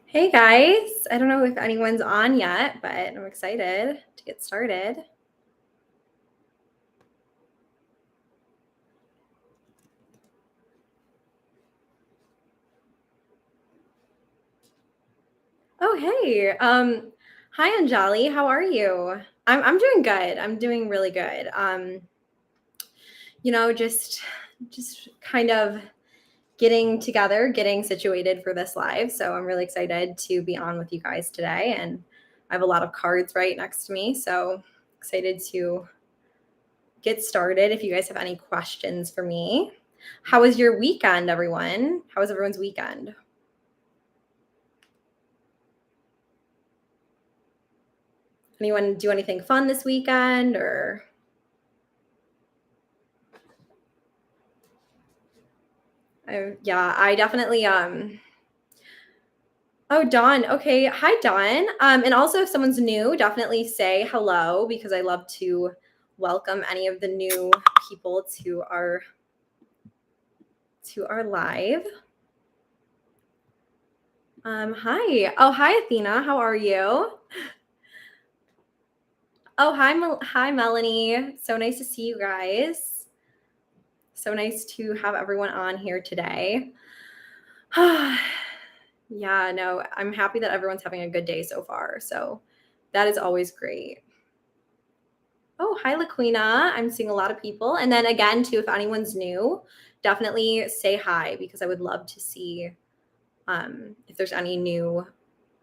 Hey guys, I don't know if anyone's on yet, but I'm excited to get started. Oh, hey. Hi Anjali, how are you? I'm doing good. I'm doing really good. Just kind of getting together, getting situated for this live. So I'm really excited to be on with you guys today, and I have a lot of cards right next to me, so excited to get started. If you guys have any questions for me. How was your weekend, everyone? How was everyone's weekend? Anyone do anything fun this weekend or I definitely Oh, Dawn. Okay. Hi, Dawn. And also if someone's new, definitely say hello because I love to welcome any of the new people to our live. Hi. Oh, hi Athena. How are you? Oh, hi Melanie. So nice to see you guys. So nice to have everyone on here today. Yeah, no, I'm happy that everyone's having a good day so far. So that is always great. Oh, hi, Laquina. I'm seeing a lot of people. And then again, too, if anyone's new, definitely say hi because I would love to see if there's any new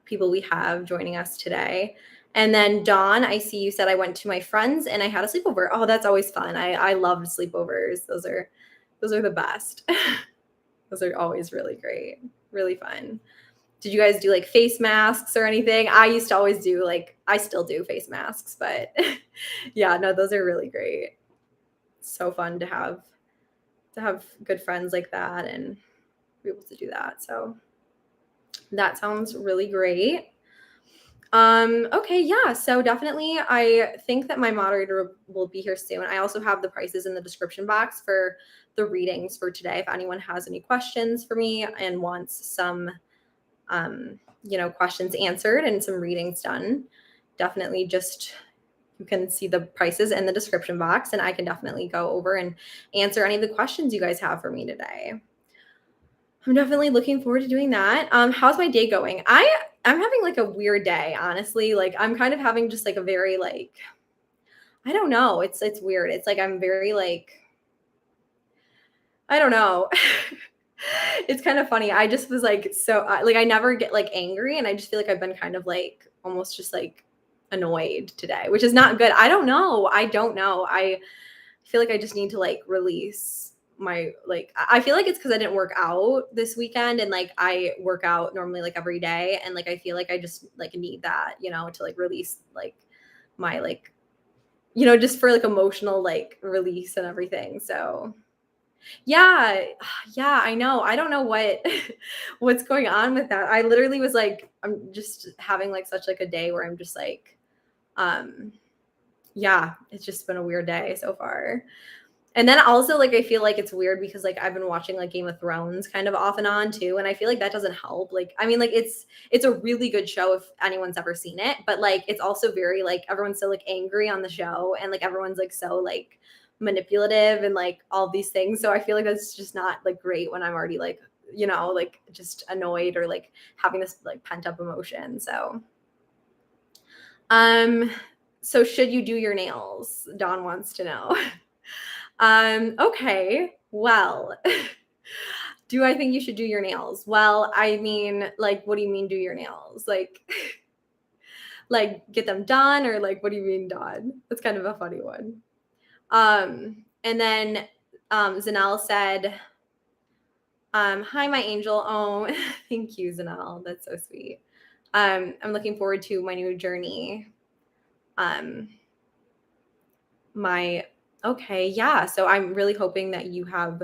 people we have joining us today. And then Dawn, I see you said I went to my friends and I had a sleepover. Oh, that's always fun. I loved sleepovers. Those are the best. Those are always really great, really fun. Did you guys do like face masks or anything? I used to always do I still do face masks, but yeah, no, those are really great. So fun to have good friends like that and be able to do that. So that sounds really great. Okay, yeah. So definitely I think that my moderator will be here soon. I also have the prices in the description box for the readings for today. If anyone has any questions for me and wants some questions answered and some readings done, definitely just you can see the prices in the description box and I can definitely go over and answer any of the questions you guys have for me today. I'm definitely looking forward to doing that. How's my day going? I'm having like a weird day, honestly. Like I'm kind of having just like a very I don't know. It's weird. It's like I'm very I don't know. It's kind of funny. I just was I never get like angry, and I just feel like I've been kind of like almost just like annoyed today, which is not good. I don't know. I feel like I just need to like release my I feel like it's because I didn't work out this weekend, and like I work out normally like every day, and like I feel like I just like need that, to like release like my just for like emotional like release and everything. So yeah, yeah, I know. I don't know what's going on with that. I literally was like, I'm just having like such like a day where I'm just like, um, yeah, it's just been a weird day so far. And then also like I feel like it's weird because like I've been watching like Game of Thrones kind of off and on too, and I feel like that doesn't help. Like I mean like it's a really good show if anyone's ever seen it, but like it's also very like everyone's so like angry on the show and like everyone's like so like manipulative and like all these things. So I feel like that's just not like great when I'm already like, like just annoyed or like having this like pent up emotion. Um so should you do your nails? Dawn wants to know. Okay. Well, do I think you should do your nails? Well, I mean, like, what do you mean do your nails? Like, like get them done or like what do you mean done? That's kind of a funny one. And then Zanel said, hi, my angel. Oh, thank you, Zanel. That's so sweet. I'm looking forward to my new journey. My okay, yeah. So I'm really hoping that you have.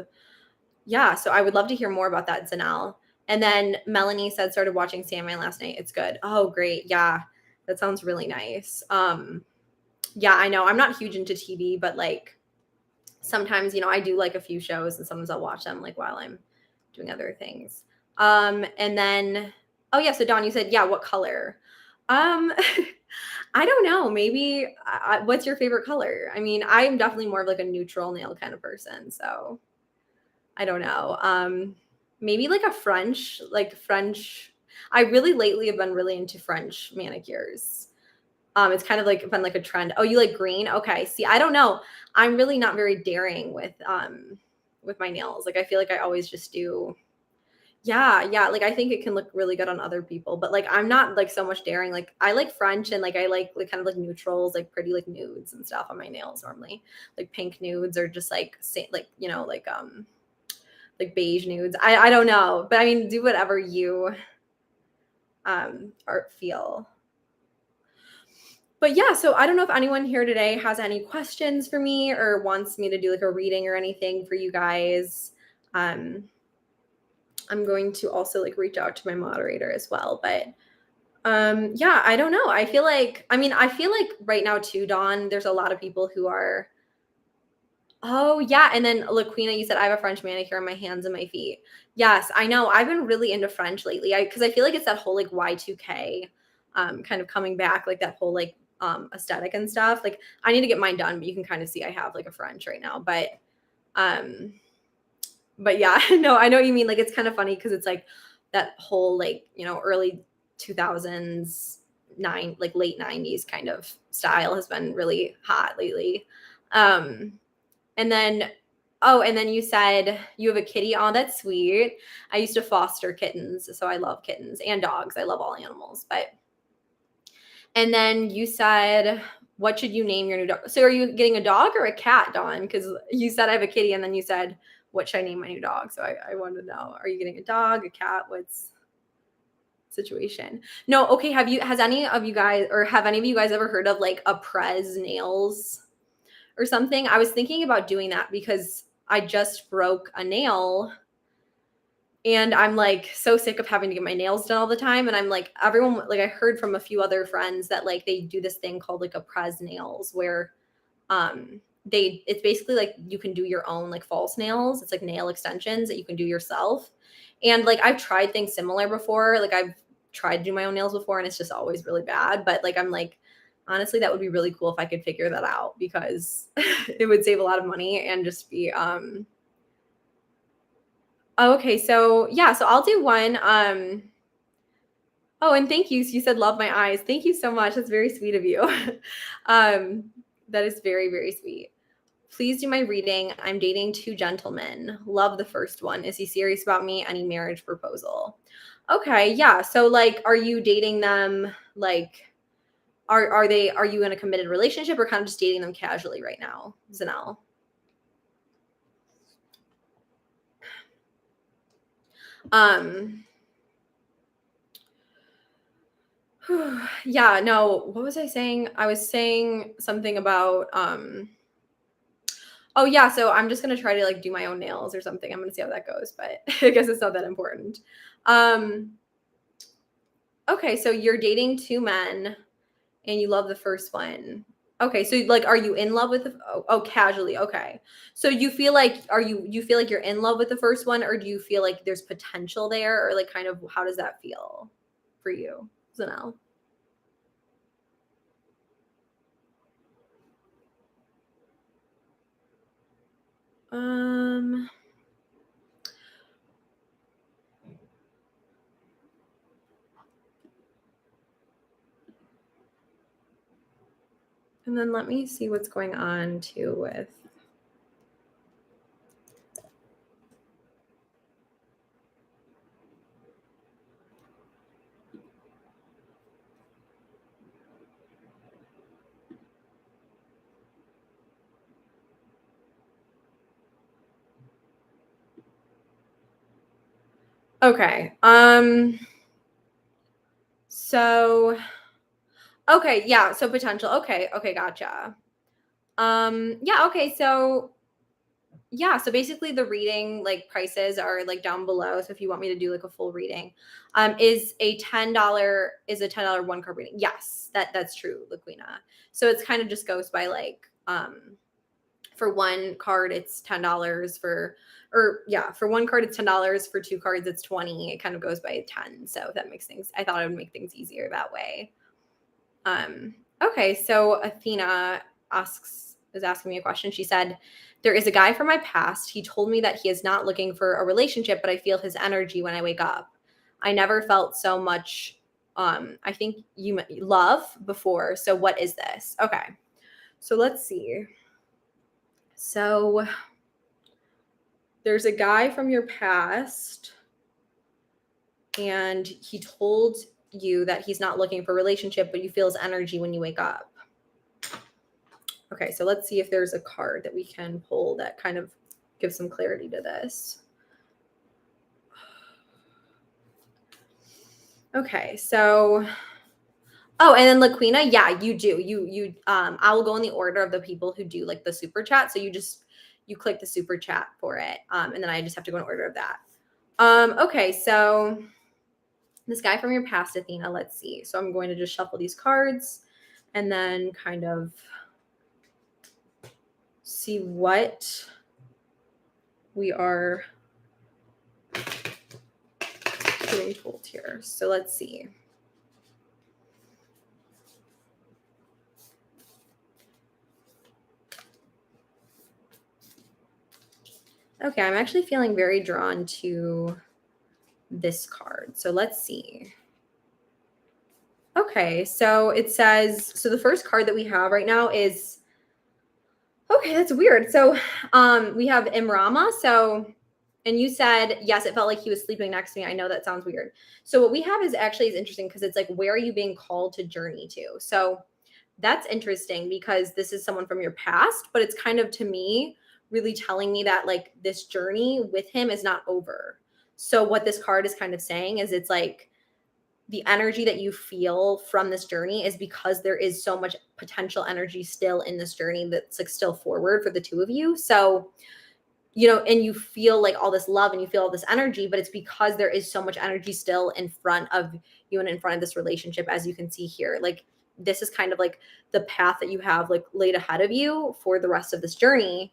Yeah, so I would love to hear more about that, Zanel. And then Melanie said started watching Sandman last night. It's good. Oh, great. Yeah. That sounds really nice. Yeah, I know. I'm not huge into TV, but like sometimes, you know, I do like a few shows and sometimes I'll watch them like while I'm doing other things. And then, oh yeah, so Dawn, you said, yeah, what color? Um, I don't know. Maybe what's your favorite color? I mean, I'm definitely more of like a neutral nail kind of person. So I don't know. Maybe like a French. I really lately have been really into French manicures. It's kind of like been like a trend. Oh, you like green? Okay. See, I don't know. I'm really not very daring with my nails. Like I feel like I always just do. Yeah, yeah. Like I think it can look really good on other people, but like I'm not like so much daring. Like I like French and like I like kind of like neutrals, like pretty like nudes and stuff on my nails normally, like pink nudes or just like like you know like beige nudes. I don't know, but I mean do whatever you art feel. But yeah, so I don't know if anyone here today has any questions for me or wants me to do like a reading or anything for you guys. Um, I'm going to also like reach out to my moderator as well. But yeah, I don't know. I feel like right now too, Dawn, there's a lot of people who are oh yeah. And then Laquina, you said I have a French manicure on my hands and my feet. Yes, I know. I've been really into French lately. Because I feel like it's that whole like Y2K kind of coming back, like that whole like aesthetic and stuff. Like I need to get mine done, but you can kind of see I have like a French right now. Um but yeah, no, I know what you mean. Like it's kind of funny because it's like that whole like, you know, early 2000s, like late 90s kind of style has been really hot lately. Um and then oh, and then you said you have a kitty. Oh, that's sweet. I used to foster kittens, so I love kittens and dogs. I love all animals. But and then you said, what should you name your new dog? So are you getting a dog or a cat, Dawn? Because you said I have a kitty, and then you said, what should I name my new dog? So I wanted to know, are you getting a dog, a cat? What's situation? No, okay. Have any of you guys ever heard of like a Prez nails or something? I was thinking about doing that because I just broke a nail and I'm like so sick of having to get my nails done all the time. And I'm like, everyone, like I heard from a few other friends that like they do this thing called like a Prez nails where it's basically like you can do your own like false nails. It's like nail extensions that you can do yourself. And like I've tried things similar before. Like I've tried to do my own nails before and it's just always really bad. But like I'm like, honestly, that would be really cool if I could figure that out because it would save a lot of money and just be oh, okay, so yeah, so I'll do one. Oh, and thank you. So you said love my eyes. Thank you so much. That's very sweet of you. um, that is very, very sweet. Please do my reading. I'm dating two gentlemen. Love the first one. Is he serious about me? Any marriage proposal? Okay, yeah. So like, are you dating them? Like, are you in a committed relationship or kind of just dating them casually right now, Zanel? Um, yeah, no, what was I saying? I was saying something about oh yeah, so I'm just gonna try to like do my own nails or something. I'm gonna see how that goes, but I guess it's not that important. Um okay, so you're dating two men and you love the first one. Okay, so like are you in love with casually, okay. So you feel like you're in love with the first one or do you feel like there's potential there or like kind of how does that feel for you, Zanel? Um And then let me see what's going on too with. Okay. So okay, yeah, so potential. Okay, okay, gotcha. Yeah, okay, so yeah, so basically the reading like prices are like down below. So if you want me to do like a full reading, is a $10 one card reading. Yes, that's true, Laquina. So it's kind of just goes by like For one card, it's $10 for one card, it's $10. For two cards, it's 20. It kind of goes by 10. So that makes things, I thought it would make things easier that way. Okay. So Athena is asking me a question. She said, there is a guy from my past. He told me that he is not looking for a relationship, but I feel his energy when I wake up. I never felt so much, I think love before. So what is this? Okay. So let's see. So there's a guy from your past and he told you that he's not looking for a relationship, but you feel his energy when you wake up. Okay, so let's see if there's a card that we can pull that kind of gives some clarity to this. Okay, so oh, and then Laquina, yeah, you do. I will go in the order of the people who do like the super chat. So you click the super chat for it. And then I just have to go in order of that. Okay, so this guy from your past, Athena, let's see. So I'm going to just shuffle these cards and then kind of see what we are getting told here. So let's see. Okay, I'm actually feeling very drawn to this card. So let's see. Okay, so it says, so the first card that we have right now is, okay, that's weird. So we have Imrama. So, and you said, yes, it felt like he was sleeping next to me. I know that sounds weird. So what we have is interesting because it's like, where are you being called to journey to? So that's interesting because this is someone from your past, but it's kind of, to me, really telling me that like this journey with him is not over. So what this card is kind of saying is it's like the energy that you feel from this journey is because there is so much potential energy still in this journey that's like still forward for the two of you. So, and you feel like all this love and you feel all this energy, but it's because there is so much energy still in front of you and in front of this relationship, as you can see here. Like this is kind of like the path that you have like laid ahead of you for the rest of this journey.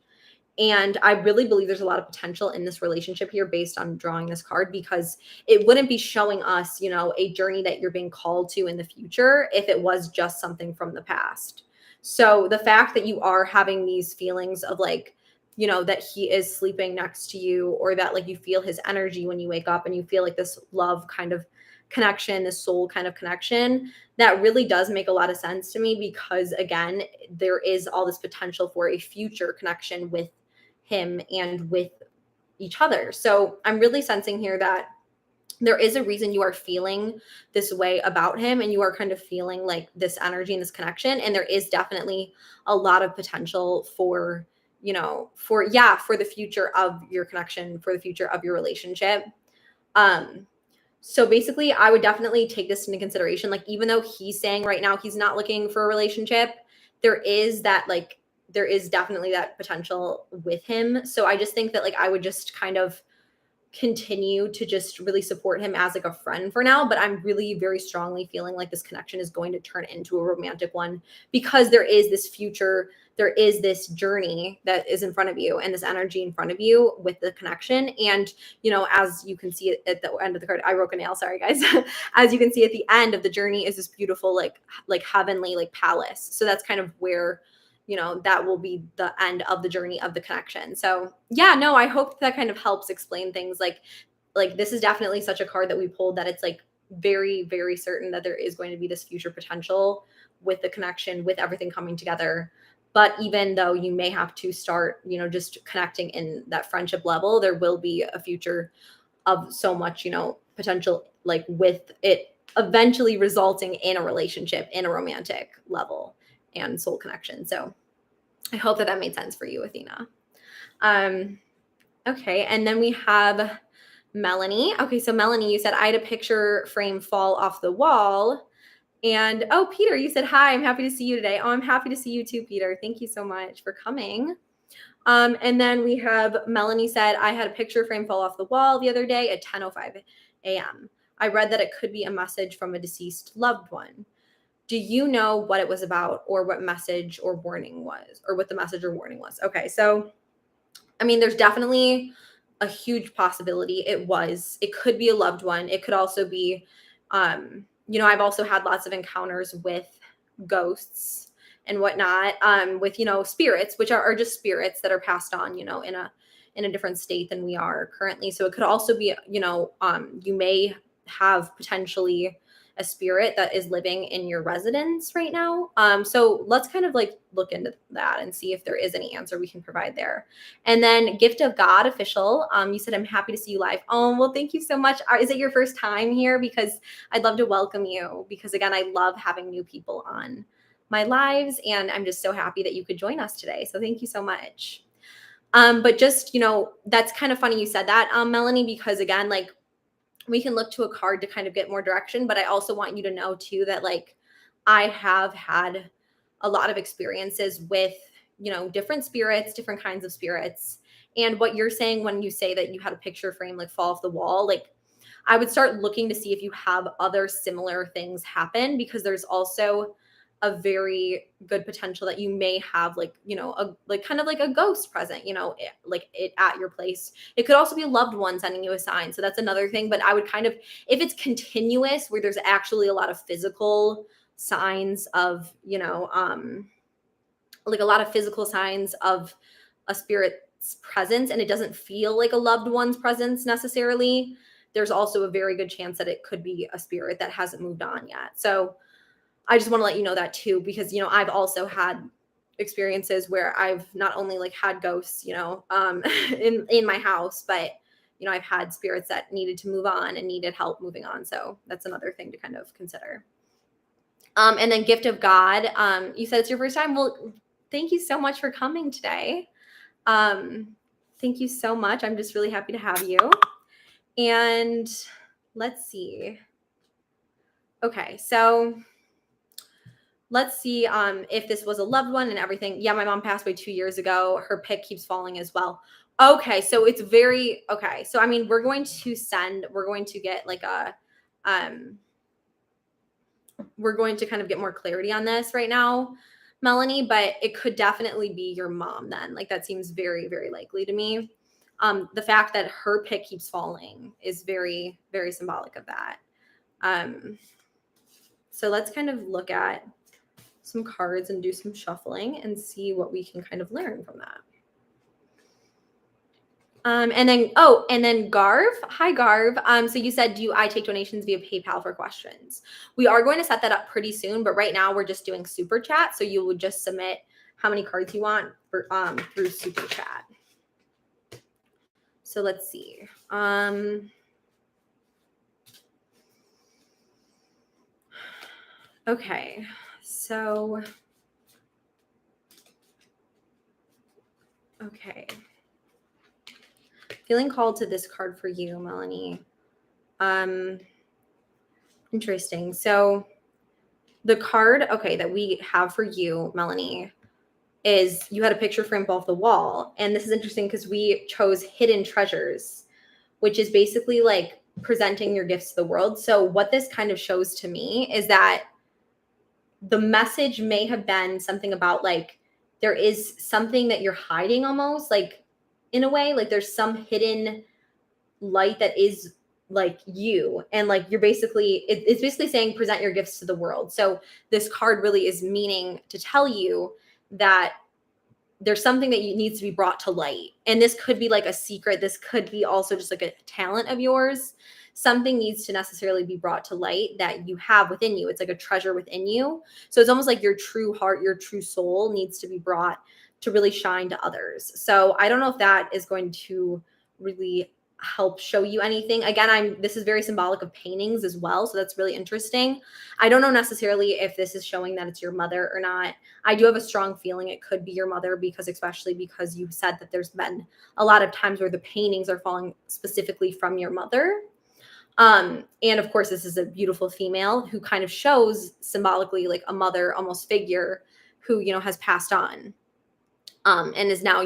And I really believe there's a lot of potential in this relationship here based on drawing this card, because it wouldn't be showing us, a journey that you're being called to in the future if it was just something from the past. So the fact that you are having these feelings of like, that he is sleeping next to you, or that like you feel his energy when you wake up and you feel like this love kind of connection, this soul kind of connection, that really does make a lot of sense to me, because again, there is all this potential for a future connection with him and with each other. So I'm really sensing here that there is a reason you are feeling this way about him, and you are kind of feeling like this energy and this connection. And there is definitely a lot of potential for, for the future of your connection, for the future of your relationship. So basically I would definitely take this into consideration. Like, even though he's saying right now he's not looking for a relationship, there is definitely that potential with him. So I just think that like I would just kind of continue to just really support him as like a friend for now, but I'm really very strongly feeling like this connection is going to turn into a romantic one, because there is this future, there is this journey that is in front of you and this energy in front of you with the connection. And as you can see at the end of the card, I broke a nail, sorry guys. As you can see at the end of the journey is this beautiful like heavenly like palace. So that's kind of where that will be the end of the journey of the connection. So yeah, no, I hope that kind of helps explain things. Like this is definitely such a card that we pulled that it's like very, very certain that there is going to be this future potential with the connection, with everything coming together. But even though you may have to start, just connecting in that friendship level, there will be a future of so much, potential, like with it eventually resulting in a relationship, in a romantic level and soul connection. So I hope that made sense for you, Athena. Okay. And then we have Melanie. Okay. So Melanie, you said, I had a picture frame fall off the wall. And oh, Peter, you said, hi, I'm happy to see you today. Oh, I'm happy to see you too, Peter. Thank you so much for coming. And then we have Melanie said, I had a picture frame fall off the wall the other day at 10:05 a.m. I read that it could be a message from a deceased loved one. Do you know what it was about or what message or warning was, or what the message or warning was? Okay, so I mean, there's definitely a huge possibility it could be a loved one. It could also be, I've also had lots of encounters with ghosts and whatnot, with, spirits, which are just spirits that are passed on, in a different state than we are currently. So it could also be, you may have potentially a spirit that is living in your residence right now. So let's kind of like look into that and see if there is any answer we can provide there. And then Gift of God official, you said, I'm happy to see you live. Oh, well, thank you so much. Is it your first time here? Because I'd love to welcome you, because again, I love having new people on my lives, and I'm just so happy that you could join us today. So thank you so much. But just, that's kind of funny you said that, Melanie, because again, like, we can look to a card to kind of get more direction, but I also want you to know too that like I have had a lot of experiences with, different spirits, different kinds of spirits. And what you're saying when you say that you had a picture frame like fall off the wall, like I would start looking to see if you have other similar things happen, because there's also a very good potential that you may have like, like kind of like a ghost present, like it at your place. It could also be a loved one sending you a sign. So that's another thing. But I would kind of, if it's continuous where there's actually a lot of physical signs of, like a lot of physical signs of a spirit's presence, and it doesn't feel like a loved one's presence necessarily, there's also a very good chance that it could be a spirit that hasn't moved on yet. So I just want to let you know that too, because, I've also had experiences where I've not only like had ghosts, in my house, but, I've had spirits that needed to move on and needed help moving on. So that's another thing to kind of consider. And then Gift of God, you said it's your first time. Well, thank you so much for coming today. Thank you so much. I'm just really happy to have you. And let's see. Okay, so let's see if this was a loved one and everything. Yeah, my mom passed away 2 years ago. Her pick keeps falling as well. Okay, so it's very okay. So I mean, we're going to get like we're going to kind of get more clarity on this right now, Melanie, but it could definitely be your mom then. Like that seems very, very likely to me. The fact that her pick keeps falling is very, very symbolic of that. So let's kind of look at some cards and do some shuffling and see what we can kind of learn from that. And then Garv. Hi, Garv. So you said, I take donations via PayPal for questions? We are going to set that up pretty soon, but right now we're just doing super chat. So you would just submit how many cards you want for, through super chat. So let's see. Okay. So, okay. Feeling called to this card for you, Melanie. Interesting. So the card, okay, that we have for you, Melanie, is you had a picture frame off the wall. And this is interesting because we chose hidden treasures, which is basically like presenting your gifts to the world. So what this kind of shows to me is that the message may have been something about like, there is something that you're hiding almost, like in a way, like there's some hidden light that is like you, and like you're basically it's basically saying present your gifts to the world. So this card really is meaning to tell you that there's something that needs to be brought to light, and this could be like a secret, this could be also just like a talent of yours. Something needs to necessarily be brought to light that you have within you. It's like a treasure within you. So it's almost like your true heart, your true soul needs to be brought to really shine to others. So I don't know if that is going to really help show you anything. Again, this is very symbolic of paintings as well, so that's really interesting. I don't know necessarily if this is showing that it's your mother or not. I do have a strong feeling it could be your mother, because especially because you said that there's been a lot of times where the paintings are falling specifically from your mother. And of course, this is a beautiful female who kind of shows symbolically like a mother almost figure who, has passed on, and is now,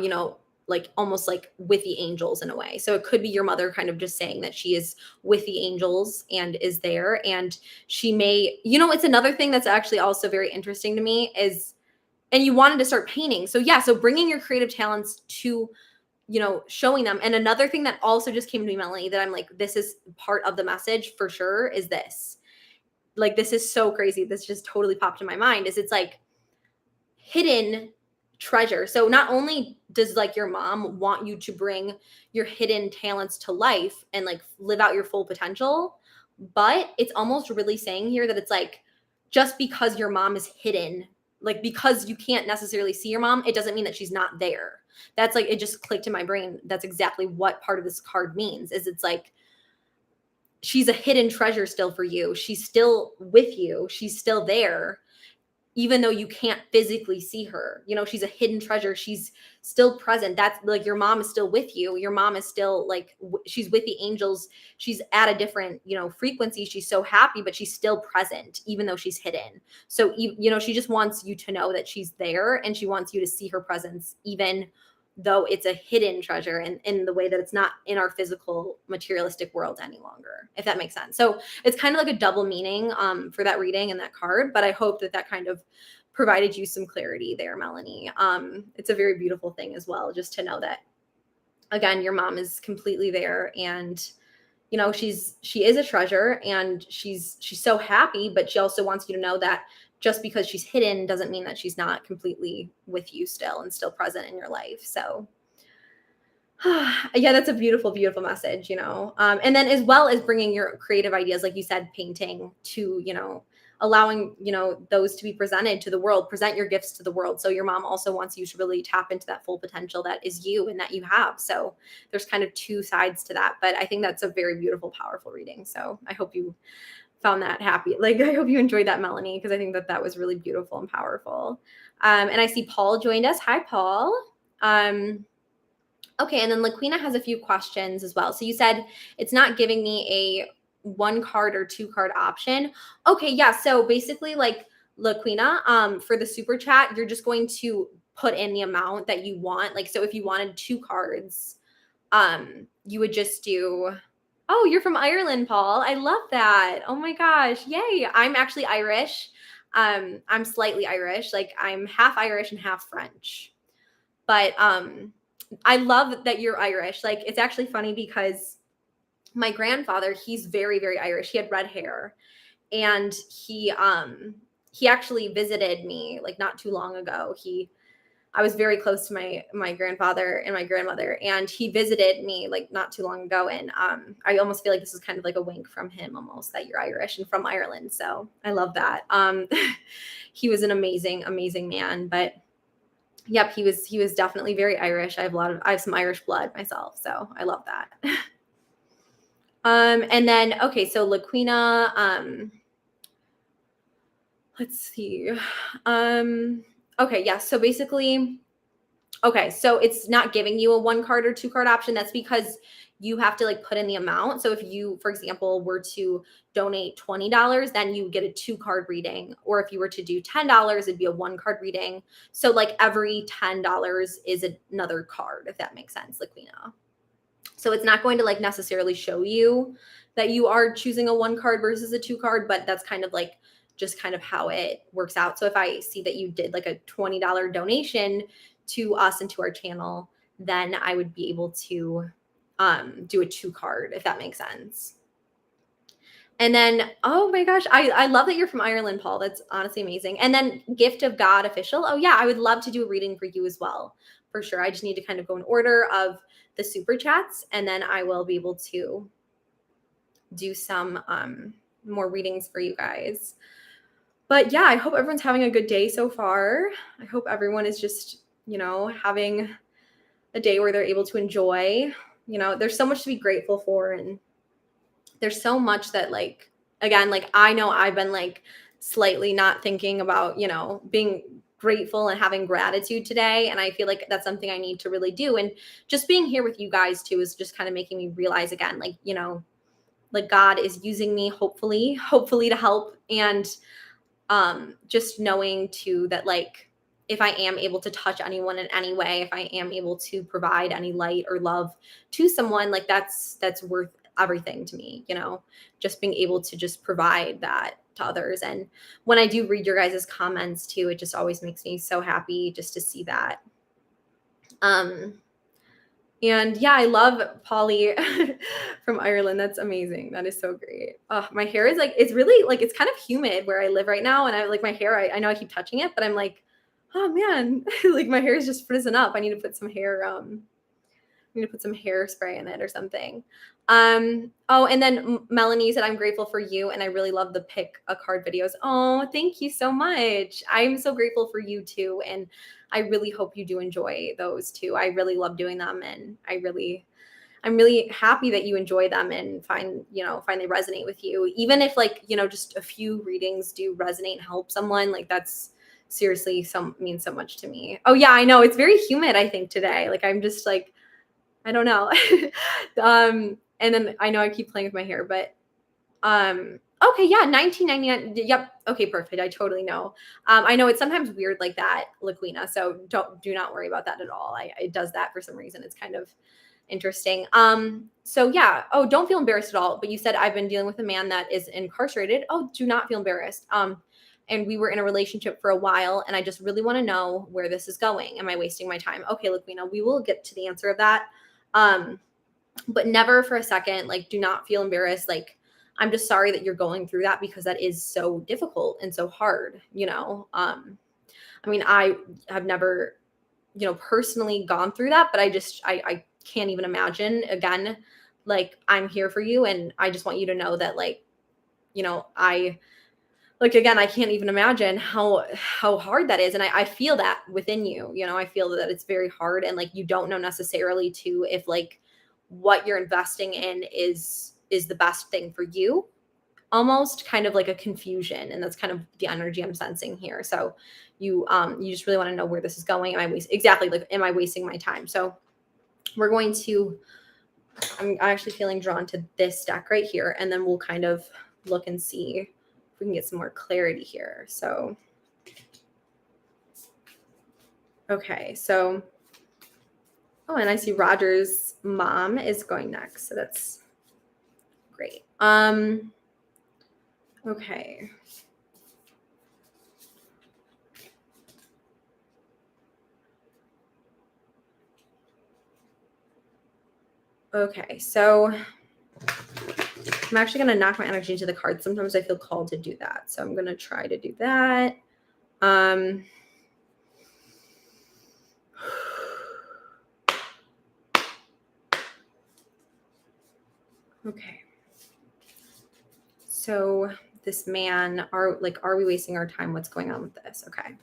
like almost like with the angels in a way. So it could be your mother kind of just saying that she is with the angels and is there. And she may, it's another thing that's actually also very interesting to me is, and you wanted to start painting. So yeah, so bringing your creative talents to, showing them. And another thing that also just came to me, Melanie, that I'm like, this is part of the message for sure is this. Like, this is so crazy. This just totally popped in my mind is it's like hidden treasure. So not only does like your mom want you to bring your hidden talents to life and like live out your full potential, but it's almost really saying here that it's like just because your mom is hidden, like because you can't necessarily see your mom, it doesn't mean that she's not there. That's like, it just clicked in my brain. That's exactly what part of this card means is it's like she's a hidden treasure still for you. She's still with you. She's still there even though you can't physically see her. She's a hidden treasure. She's still present. That's like your mom is still with you. Your mom is still like, she's with the angels. She's at a different, frequency. She's so happy, but she's still present, even though she's hidden. So, she just wants you to know that she's there and she wants you to see her presence, even though it's a hidden treasure and in the way that it's not in our physical materialistic world any longer, if that makes sense. So it's kind of like a double meaning for that reading and that card, but I hope that kind of provided you some clarity there, Melanie. It's a very beautiful thing as well, just to know that, again, your mom is completely there and she is a treasure and she's so happy, but she also wants you to know that just because she's hidden doesn't mean that she's not completely with you still and still present in your life. So yeah, that's a beautiful, beautiful message, and then as well as bringing your creative ideas, like you said, painting to, allowing, those to be presented to the world, present your gifts to the world. So your mom also wants you to really tap into that full potential that is you and that you have. So there's kind of two sides to that, but I think that's a very beautiful, powerful reading. So I hope you found that happy. Like, I hope you enjoyed that, Melanie, because I think that was really beautiful and powerful. And I see Paul joined us. Hi, Paul. Okay. And then Laquina has a few questions as well. So you said it's not giving me a 1 card or 2 card option. Okay. Yeah. So basically like Laquina, for the super chat, you're just going to put in the amount that you want. Like, so if you wanted 2 cards, you would just do, oh, you're from Ireland, Paul. I love that. Oh my gosh. Yay. I'm actually Irish. I'm slightly Irish. Like I'm half Irish and half French. But I love that you're Irish. Like it's actually funny because my grandfather, he's very, very Irish. He had red hair. And he actually visited me like not too long ago. I was very close to my grandfather and my grandmother, and he visited me like not too long ago. And I almost feel like this is kind of like a wink from him almost that you're Irish and from Ireland. So I love that. He was an amazing, amazing man. But yep, he was definitely very Irish. I have some Irish blood myself, so I love that. And then okay, so Laquina, let's see. Okay, yeah. So basically, okay, so it's not giving you a 1 card or 2 card option. That's because you have to like put in the amount. So if you, for example, were to donate $20, then you get a 2 card reading. Or if you were to do $10, it'd be a 1 card reading. So like every $10 is another card, if that makes sense, Laquina. So it's not going to like necessarily show you that you are choosing a 1 card versus a 2 card, but that's kind of like just kind of how it works out. So if I see that you did like a $20 donation to us and to our channel, then I would be able to do a 2 card, if that makes sense. And then, oh my gosh, I love that you're from Ireland, Paul. That's honestly amazing. And then Gift of God official. Oh yeah, I would love to do a reading for you as well, for sure. I just need to kind of go in order of the super chats, and then I will be able to do some more readings for you guys. But yeah, I hope everyone's having a good day so far. I hope everyone is just, having a day where they're able to enjoy. There's so much to be grateful for. And there's so much that like, again, like I know I've been like slightly not thinking about, being grateful and having gratitude today. And I feel like that's something I need to really do. And just being here with you guys too is just kind of making me realize again, like, like God is using me hopefully to help. And just knowing too that like if I am able to touch anyone in any way, if I am able to provide any light or love to someone, like that's worth everything to me, just being able to just provide that to others. And when I do read your guys' comments too, it just always makes me so happy just to see that. And yeah, I love Polly from Ireland. That's amazing. That is so great. Oh, my hair is like, it's really like, it's kind of humid where I live right now. And I like my hair, I know I keep touching it, but I'm like, oh man, like my hair is just frizzing up. I need to put some hairspray in it or something. Oh, and then Melanie said, I'm grateful for you. And I really love the pick a card videos. Oh, thank you so much. I'm so grateful for you too. And I really hope you do enjoy those too. I really love doing them. And I'm really happy that you enjoy them and find they resonate with you. Even if like, just a few readings do resonate and help someone, like that's seriously means so much to me. Oh yeah, I know. It's very humid, I think, today. Like I'm just like, I don't know. And then I know I keep playing with my hair, but okay, yeah, 1999. Yep. Okay, perfect. I totally know. I know it's sometimes weird like that, Laquina. So do not worry about that at all. It does that for some reason. It's kind of interesting. So yeah. Oh, don't feel embarrassed at all. But you said I've been dealing with a man that is incarcerated. Oh, do not feel embarrassed. And we were in a relationship for a while, and I just really want to know where this is going. Am I wasting my time? Okay, Laquina, we will get to the answer of that. But never for a second, like, do not feel embarrassed. Like, I'm just sorry that you're going through that because that is so difficult and so hard, I mean, I have never, personally gone through that, but I can't even imagine. Again, like, I'm here for you, and I just want you to know that, like, again, I can't even imagine how hard that is. And I feel that within you, I feel that it's very hard. And like, you don't know necessarily too, if like what you're investing in is the best thing for you, almost kind of like a confusion. And that's kind of the energy I'm sensing here. So you just really want to know where this is going. Am I wasting my time? So we're going to, I'm actually feeling drawn to this deck right here. And then we'll kind of look and see we can get some more clarity here. So, okay. So, oh, and I see Roger's mom is going next. So that's great. Okay. Okay. So I'm actually going to knock my energy into the cards. Sometimes I feel called to do that. So I'm going to try to do that. Okay. So this man, are we wasting our time? What's going on with this? Okay. I'm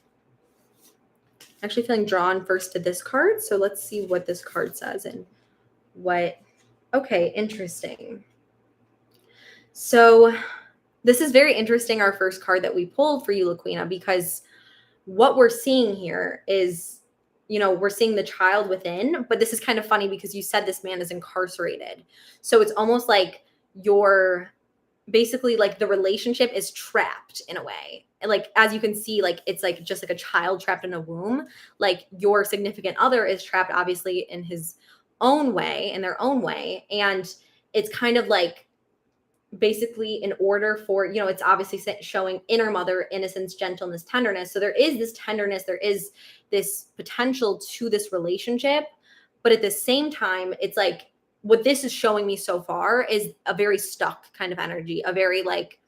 actually feeling drawn first to this card. So let's see what this card says and okay, interesting. So this is very interesting, our first card that we pulled for you, Laquina, because what we're seeing here is, we're seeing the child within, but this is kind of funny because you said this man is incarcerated. So it's almost like you're basically like the relationship is trapped in a way. And like, as you can see, like, it's like just like a child trapped in a womb. Like your significant other is trapped obviously in his own way, in their own way. And it's kind of like, basically in order for, it's obviously showing inner mother innocence, gentleness, tenderness. So there is this tenderness, there is this potential to this relationship. But at the same time, it's like what this is showing me so far is a very stuck kind of energy, a very like,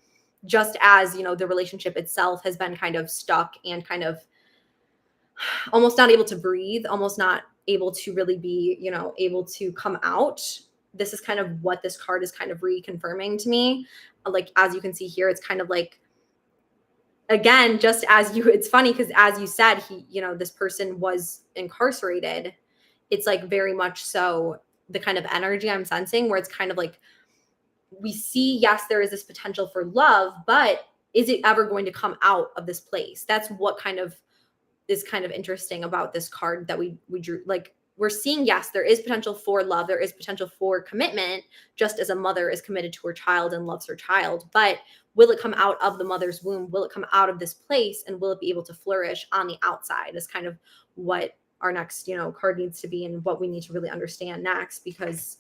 just as, the relationship itself has been kind of stuck and kind of almost not able to breathe, almost not able to really be, able to come out. This is kind of what this card is kind of reconfirming to me. Like, as you can see here, it's kind of like, again, just as it's funny because as you said, this person was incarcerated. It's like very much so the kind of energy I'm sensing where it's kind of like, we see, yes, there is this potential for love, but is it ever going to come out of this place? That's what kind of is kind of interesting about this card that we drew. Like we're seeing, yes, there is potential for love, there is potential for commitment, just as a mother is committed to her child and loves her child. But will it come out of the mother's womb? Will it come out of this place? And will it be able to flourish on the outside? Is kind of what our next, card needs to be, and what we need to really understand next, because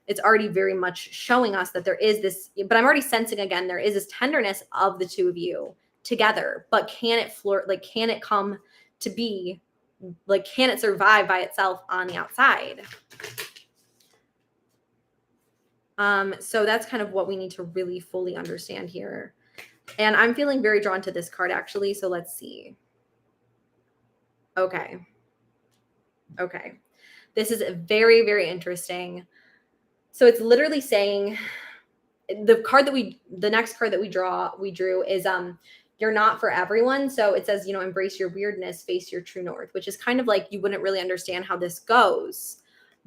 it's already very much showing us that there is this, but I'm already sensing again, there is this tenderness of the two of you together. But can it can it come to be, can it survive by itself on the outside? So that's kind of what we need to really fully understand here. And I'm feeling very drawn to this card, actually. So let's see. Okay. This is very, very interesting. So it's literally saying, the next card that we drew is, you're not for everyone. So it says, embrace your weirdness, face your true north, which is kind of like, you wouldn't really understand how this goes,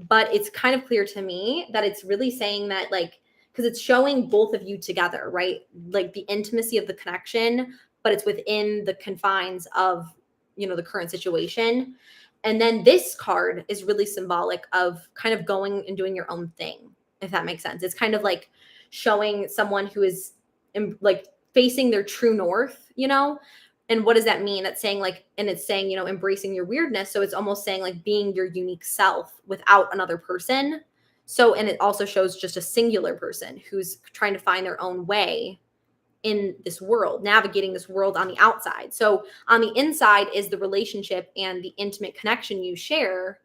but it's kind of clear to me that it's really saying that, because it's showing both of you together, right? Like the intimacy of the connection, but it's within the confines of, the current situation. And then this card is really symbolic of kind of going and doing your own thing, if that makes sense. It's kind of like showing someone who is facing their true north, and what does that mean? That's saying and it's saying, embracing your weirdness. So it's almost saying being your unique self without another person. So, and it also shows just a singular person who's trying to find their own way in this world, navigating this world on the outside. So on the inside is the relationship and the intimate connection you share.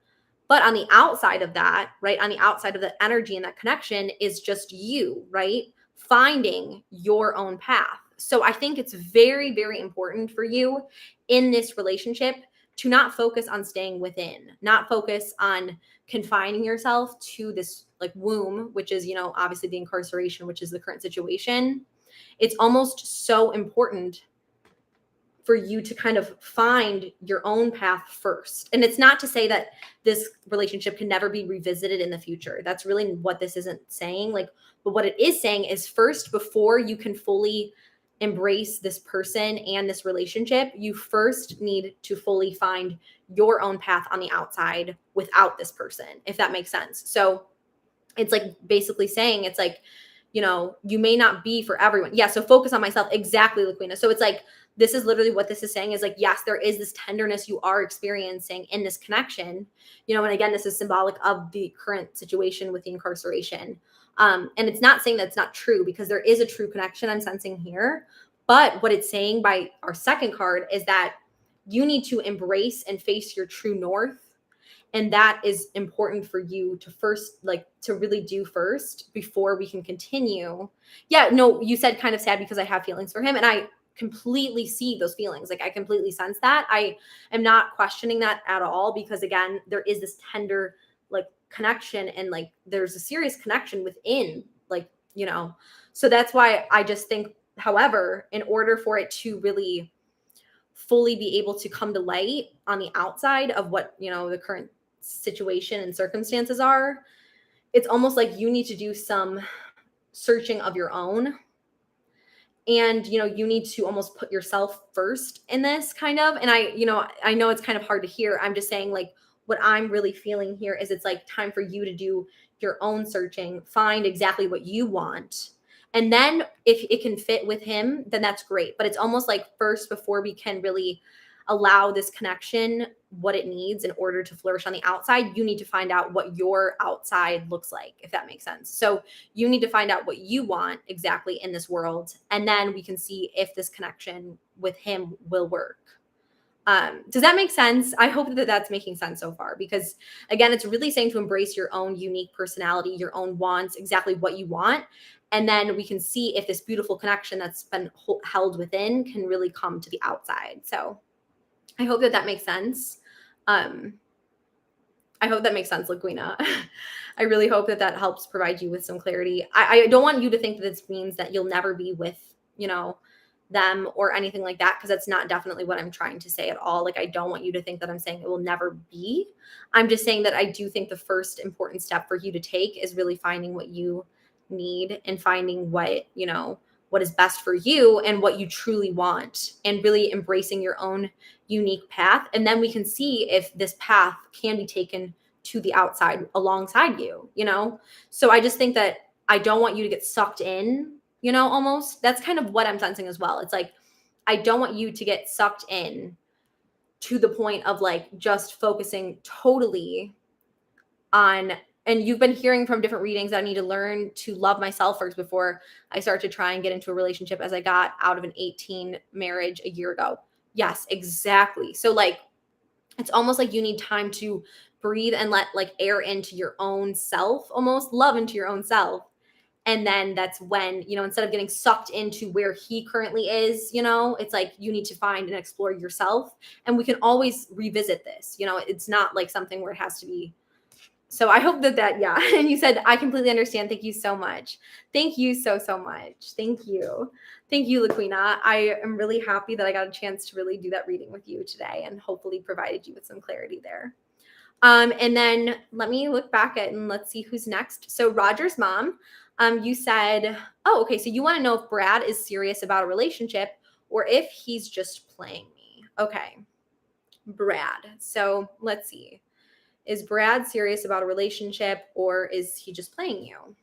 But on the outside of that, right, on the outside of the energy and that connection is just you, right, finding your own path. So I think it's very, very important for you in this relationship to not focus on staying within, not focus on confining yourself to this womb, which is, obviously the incarceration, which is the current situation. It's almost so important for you to kind of find your own path first. And it's not to say that this relationship can never be revisited in the future. That's really what this isn't saying. But what it is saying is, first, before you can fully embrace this person and this relationship, you first need to fully find your own path on the outside without this person, if that makes sense. So it's basically saying, it's you may not be for everyone. Yeah. So focus on myself. Exactly, Laquina. So it's this is literally what this is saying is yes, there is this tenderness you are experiencing in this connection, and again, this is symbolic of the current situation with the incarceration. And it's not saying that it's not true, because there is a true connection I'm sensing here. But what it's saying by our second card is that you need to embrace and face your true north. And that is important for you to first, to really do first before we can continue. Yeah, no, you said kind of sad because I have feelings for him. And I completely see those feelings. I completely sense that. I am not questioning that at all, because again, there is this tender, connection, and there's a serious connection within, so that's why I just think, however, in order for it to really fully be able to come to light on the outside of what, the current situation and circumstances are, it's almost you need to do some searching of your own. And, you need to almost put yourself first in this kind of, and I know it's kind of hard to hear. I'm just saying what I'm really feeling here is it's time for you to do your own searching, find exactly what you want. And then if it can fit with him, then that's great. But it's almost first, before we can really allow this connection what it needs in order to flourish on the outside, you need to find out what your outside looks like, if that makes sense. So you need to find out what you want exactly in this world, and then we can see if this connection with him will work. Does that make sense? I hope that that's making sense so far, because again, it's really saying to embrace your own unique personality, your own wants, exactly what you want. And then we can see if this beautiful connection that's been held within can really come to the outside. So I hope that that makes sense. I hope that makes sense, Laquina. I really hope that that helps provide you with some clarity. I don't want you to think that this means that you'll never be with, them or anything like that, because that's not definitely what I'm trying to say at all. I don't want you to think that I'm saying it will never be. I'm just saying that I do think the first important step for you to take is really finding what you need and finding what, what is best for you and what you truly want, and really embracing your own unique path. And then we can see if this path can be taken to the outside alongside you, you know? So I just think that I don't want you to get sucked in, you know, almost. That's kind of what I'm sensing as well. It's like, I don't want you to get sucked in to the point of like just focusing totally on, and you've been hearing from different readings that I need to learn to love myself first before I start to try and get into a relationship, as I got out of an 18 marriage a year ago. Yes, exactly. So like, it's almost like you need time to breathe and let like air into your own self, almost love into your own self. And then that's when, you know, instead of getting sucked into where he currently is, you know, it's like you need to find and explore yourself. And we can always revisit this, you know, it's not like something where it has to be. So I hope that, yeah. And you said, I completely understand. Thank you so much. Thank you so, so much. Thank you. Thank you, Laquina. I am really happy that I got a chance to really do that reading with you today and hopefully provided you with some clarity there. And then let me look back at and let's see who's next. So Roger's mom, you said, oh, okay. So you want to know if Brad is serious about a relationship or if he's just playing me. Okay. Brad. So let's see. Is Brad serious about a relationship or is he just playing you?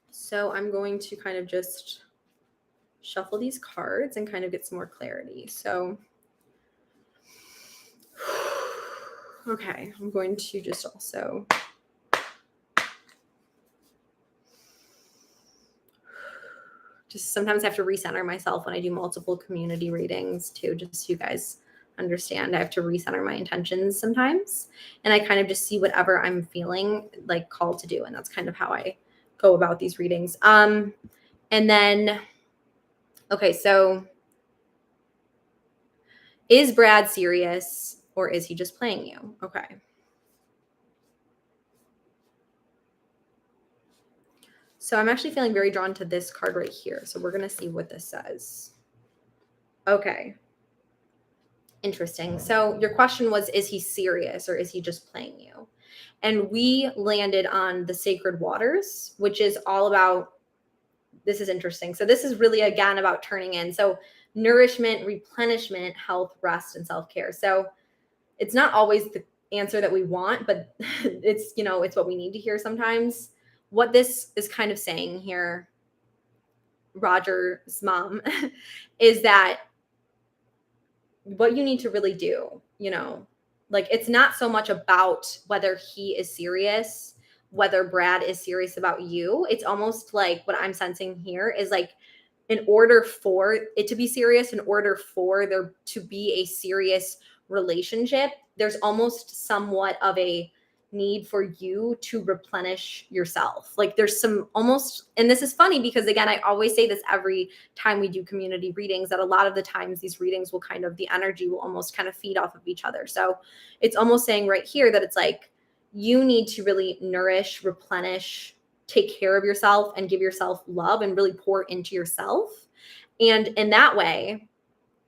So I'm going to kind of just shuffle these cards and kind of get some more clarity. So, okay, I'm going to just also just sometimes I have to recenter myself when I do multiple community readings too, just so you guys understand. I have to recenter my intentions sometimes, and I kind of just see whatever I'm feeling like called to do, and that's kind of how I go about these readings. And then, okay, so is Brad serious or is he just playing you? Okay. So I'm actually feeling very drawn to this card right here. So we're going to see what this says. Okay. Interesting. So your question was, is he serious or is he just playing you? And we landed on the sacred waters, which is all about, this is interesting. So this is really, again, about turning in. So nourishment, replenishment, health, rest, and self-care. So it's not always the answer that we want, but it's, you know, it's what we need to hear sometimes. What this is kind of saying here, Roger's mom, is that what you need to really do, you know, like it's not so much about whether he is serious, whether Brad is serious about you. It's almost like what I'm sensing here is like, in order for it to be serious, in order for there to be a serious relationship, there's almost somewhat of a need for you to replenish yourself. Like there's some almost, and this is funny because again, I always say this every time we do community readings, that a lot of the times these readings will kind of, the energy will almost kind of feed off of each other. So it's almost saying right here that it's like, you need to really nourish, replenish, take care of yourself and give yourself love and really pour into yourself. And in that way,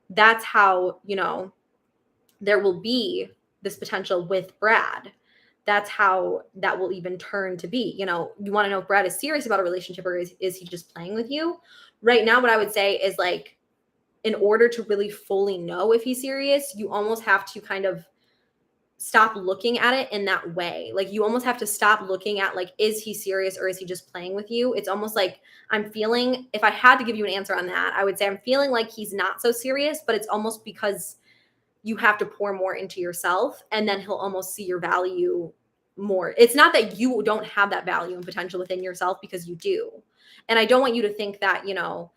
that's how, you know, there will be this potential with Brad. That's how that will even turn to be. You know, you want to know if Brad is serious about a relationship or is he just playing with you? Right now, what I would say is like, in order to really fully know if he's serious, you almost have to kind of stop looking at it in that way. Like you almost have to stop looking at like, is he serious or is he just playing with you? It's almost like I'm feeling, if I had to give you an answer on that, I would say I'm feeling like he's not so serious, but it's almost because you have to pour more into yourself and then he'll almost see your value more. It's not that you don't have that value and potential within yourself, because you do. And I don't want you to think that, you know,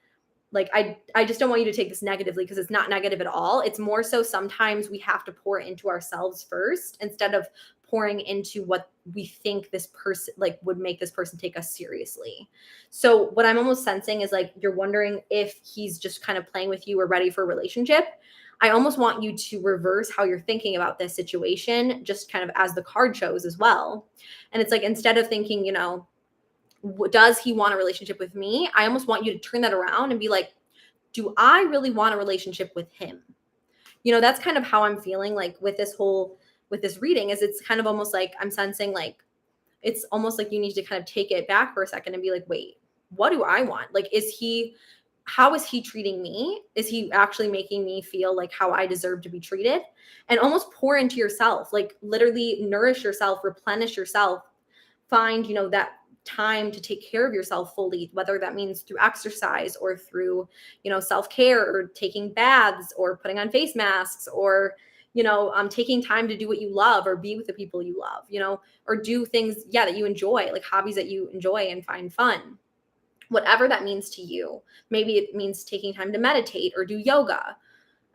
like I just don't want you to take this negatively, because it's not negative at all. It's more so sometimes we have to pour into ourselves first instead of pouring into what we think this person like would make this person take us seriously. So what I'm almost sensing is like, you're wondering if he's just kind of playing with you or ready for a relationship. I almost want you to reverse how you're thinking about this situation, just kind of as the card shows as well. And it's like, instead of thinking, you know, does he want a relationship with me? I almost want you to turn that around and be like, do I really want a relationship with him? You know, that's kind of how I'm feeling like with this reading, is it's kind of almost like I'm sensing like, it's almost like you need to kind of take it back for a second and be like, wait, what do I want? Like, is he how is he treating me? Is he actually making me feel like how I deserve to be treated? And almost pour into yourself, like literally nourish yourself, replenish yourself, find, that time to take care of yourself fully, whether that means through exercise or through, self-care or taking baths or putting on face masks or, taking time to do what you love or be with the people you love, or do things, that you enjoy, like hobbies that you enjoy and find fun, whatever that means to you. Maybe it means taking time to meditate or do yoga.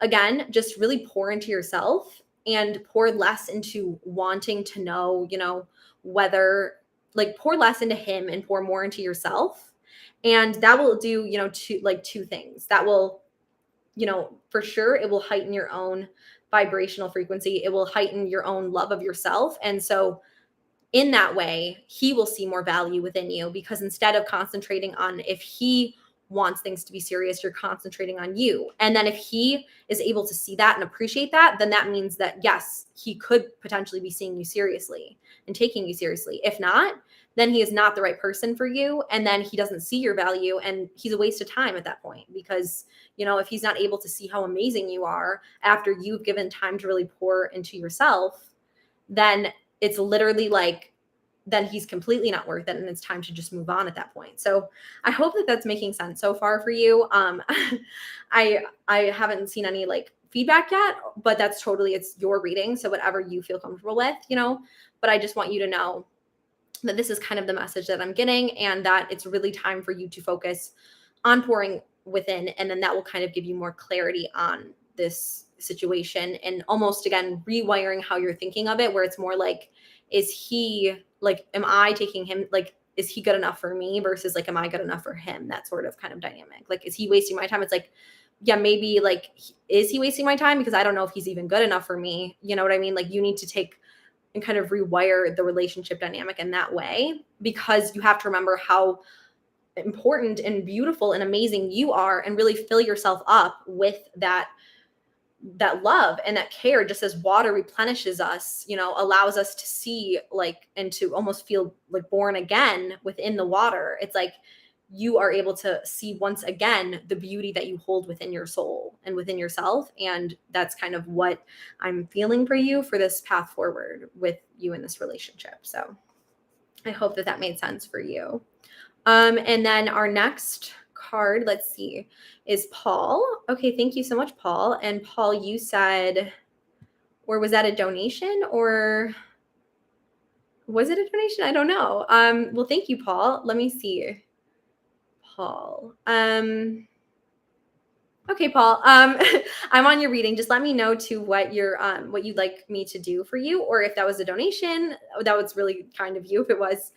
Again, just really pour into yourself and pour less into wanting to know, whether, like, pour less into him and pour more into yourself. And that will do, two things. That will, for sure, it will heighten your own vibrational frequency. It will heighten your own love of yourself. And so in that way, he will see more value within you, because instead of concentrating on if he wants things to be serious, you're concentrating on you. And then if he is able to see that and appreciate that, then that means that yes, he could potentially be seeing you seriously and taking you seriously. If not, then he is not the right person for you. And then he doesn't see your value, and he's a waste of time at that point, because, if he's not able to see how amazing you are after you've given time to really pour into yourself, then it's literally like, then he's completely not worth it, and it's time to just move on at that point. So I hope that that's making sense so far for you. I haven't seen any like feedback yet, but that's totally, it's your reading. So whatever you feel comfortable with, but I just want you to know that this is kind of the message that I'm getting, and that it's really time for you to focus on pouring within. And then that will kind of give you more clarity on this situation, and almost, again, rewiring how you're thinking of it, where it's more like, is he, like, am I taking him, like, is he good enough for me versus like, am I good enough for him? That sort of kind of dynamic. Like, is he wasting my time? It's like, yeah, maybe, like, is he wasting my time? Because I don't know if he's even good enough for me. You know what I mean? Like, you need to take and kind of rewire the relationship dynamic in that way, because you have to remember how important and beautiful and amazing you are, and really fill yourself up with that love and that care, just as water replenishes us, allows us to see, like, and to almost feel like born again within the water. It's like you are able to see once again the beauty that you hold within your soul and within yourself. And that's kind of what I'm feeling for you for this path forward with you in this relationship. So I hope that that made sense for you. And then our next card, let's see, is Paul. Okay, thank you so much, Paul. And Paul, you said, or was that a donation, or was it a donation? I don't know. Well, thank you, Paul. Let me see. Paul. Okay, Paul. I'm on your reading. Just let me know to what you'd like me to do for you, or if that was a donation. That was really kind of you if it was.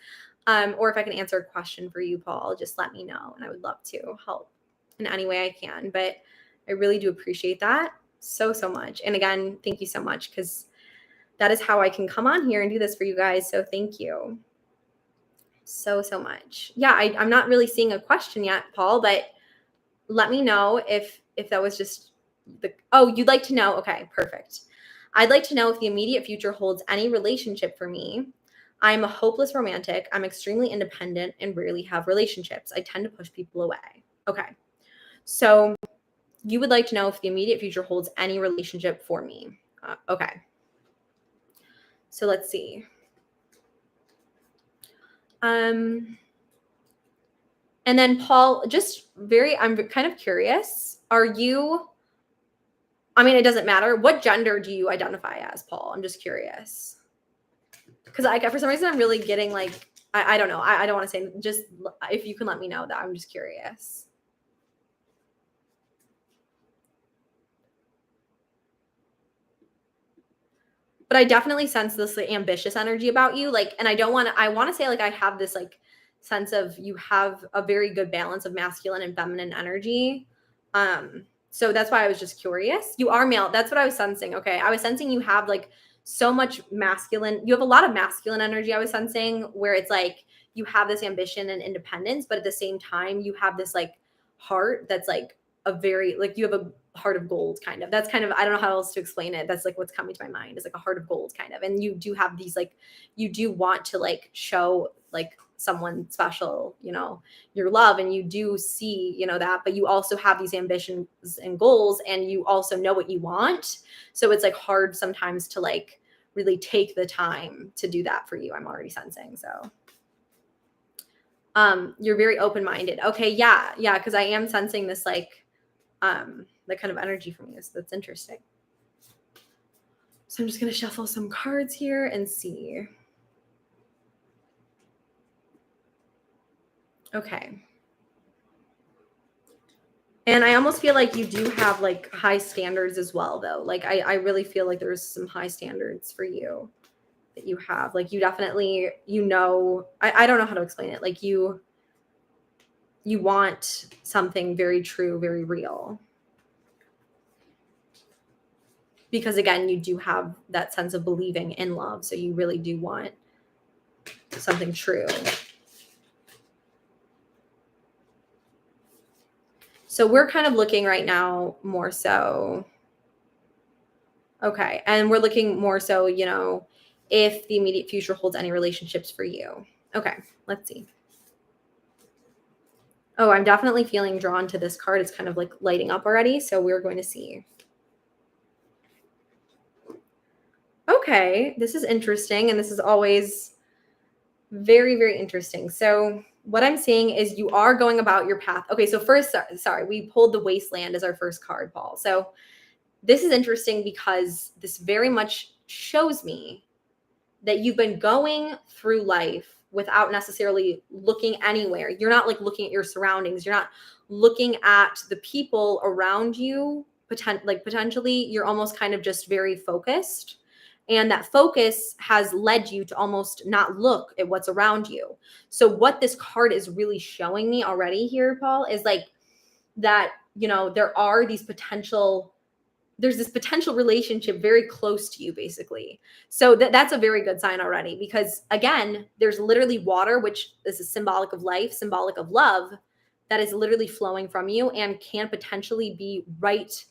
Or if I can answer a question for you, Paul, just let me know. And I would love to help in any way I can. But I really do appreciate that so, so much. And again, thank you so much, because that is how I can come on here and do this for you guys. So thank you so, so much. Yeah, I'm not really seeing a question yet, Paul, but let me know if that was just you'd like to know. Okay, perfect. I'd like to know if the immediate future holds any relationship for me. I'm a hopeless romantic. I'm extremely independent and rarely have relationships. I tend to push people away. Okay. So you would like to know if the immediate future holds any relationship for me. Okay. So let's see. And then Paul, I'm kind of curious. It doesn't matter. What gender do you identify as, Paul? I'm just curious. Because for some reason, I'm really getting like, I don't know. I don't want to say, just if you can let me know that. I'm just curious. But I definitely sense this like, ambitious energy about you. Like, and I want to say like, I have this like sense of you have a very good balance of masculine and feminine energy. So that's why I was just curious. You are male. That's what I was sensing. Okay. I was sensing you have like so much masculine. You have a lot of masculine energy. I was sensing where it's like you have this ambition and independence, but at the same time, you have this like heart that's like a very, like you have a heart of gold kind of. That's kind of, I don't know how else to explain it. That's like what's coming to my mind is like a heart of gold kind of. And you do have these like, you do want to like show like someone special, your love, and you do see, that, but you also have these ambitions and goals, and you also know what you want. So it's like hard sometimes to like really take the time to do that for you. I'm already sensing. So you're very open-minded. Okay, yeah, because I am sensing this like kind of energy from you. So that's interesting. So I'm just going to shuffle some cards here and see. Okay. And I almost feel like you do have like high standards as well, though. Like I really feel like there's some high standards for you that you have. Like you definitely, I don't know how to explain it. Like you want something very true, very real. Because again, you do have that sense of believing in love. So you really do want something true. So we're kind of looking right now more so. Okay. And we're looking more so, if the immediate future holds any relationships for you. Okay. Let's see. Oh, I'm definitely feeling drawn to this card. It's kind of like lighting up already. So we're going to see. Okay. This is interesting. And this is always very, very interesting. So what I'm seeing is you are going about your path. Okay. So first, sorry, we pulled the Wasteland as our first card, Paul. So this is interesting because this very much shows me that you've been going through life without necessarily looking anywhere. You're not like looking at your surroundings. You're not looking at the people around you. Potentially, you're almost kind of just very focused. And that focus has led you to almost not look at what's around you. So what this card is really showing me already here, Paul, is like that, there's this potential relationship very close to you, basically. So that's a very good sign already, because again, there's literally water, which is a symbolic of life, symbolic of love, that is literally flowing from you and can potentially be right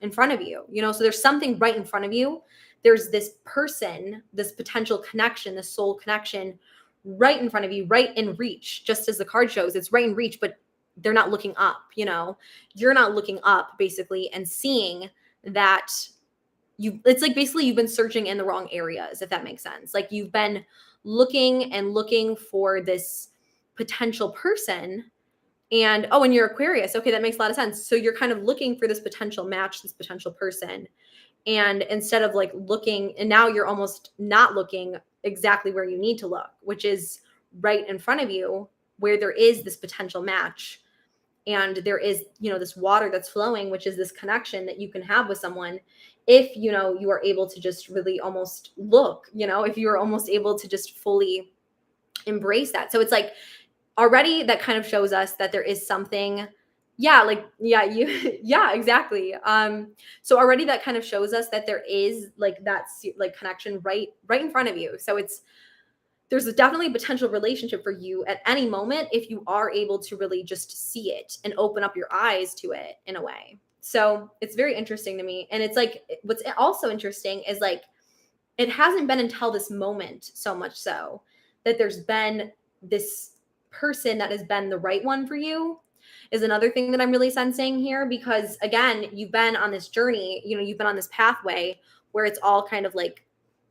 in front of you. So there's something right in front of you. There's this person, this potential connection, this soul connection right in front of you, right in reach, just as the card shows. It's right in reach, but they're not looking up. You're not looking up, basically, and seeing that it's like basically you've been searching in the wrong areas, if that makes sense. Like you've been looking for this potential person, and you're Aquarius. Okay, that makes a lot of sense. So you're kind of looking for this potential match, this potential person. And instead of like looking, and now you're almost not looking exactly where you need to look, which is right in front of you, where there is this potential match. And there is, this water that's flowing, which is this connection that you can have with someone if, you are able to just really almost look, if you are almost able to just fully embrace that. So it's like already that kind of shows us that there is something. Yeah, exactly. So already that kind of shows us that there is like that like connection right in front of you. So there's definitely a potential relationship for you at any moment if you are able to really just see it and open up your eyes to it in a way. So it's very interesting to me. And it's like, what's also interesting is like, it hasn't been until this moment so much so that there's been this person that has been the right one for you, is another thing that I'm really sensing here. Because again, you've been on this journey, you've been on this pathway where it's all kind of like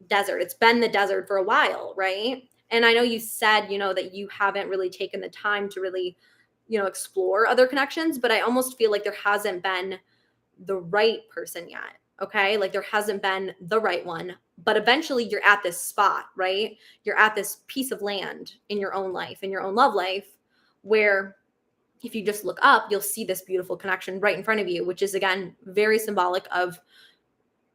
desert. It's been the desert for a while, right? And I know you said, that you haven't really taken the time to really, explore other connections, but I almost feel like there hasn't been the right person yet. Okay. Like there hasn't been the right one, but eventually you're at this spot, right? You're at this piece of land in your own life, in your own love life, where if you just look up, you'll see this beautiful connection right in front of you, which is again, very symbolic of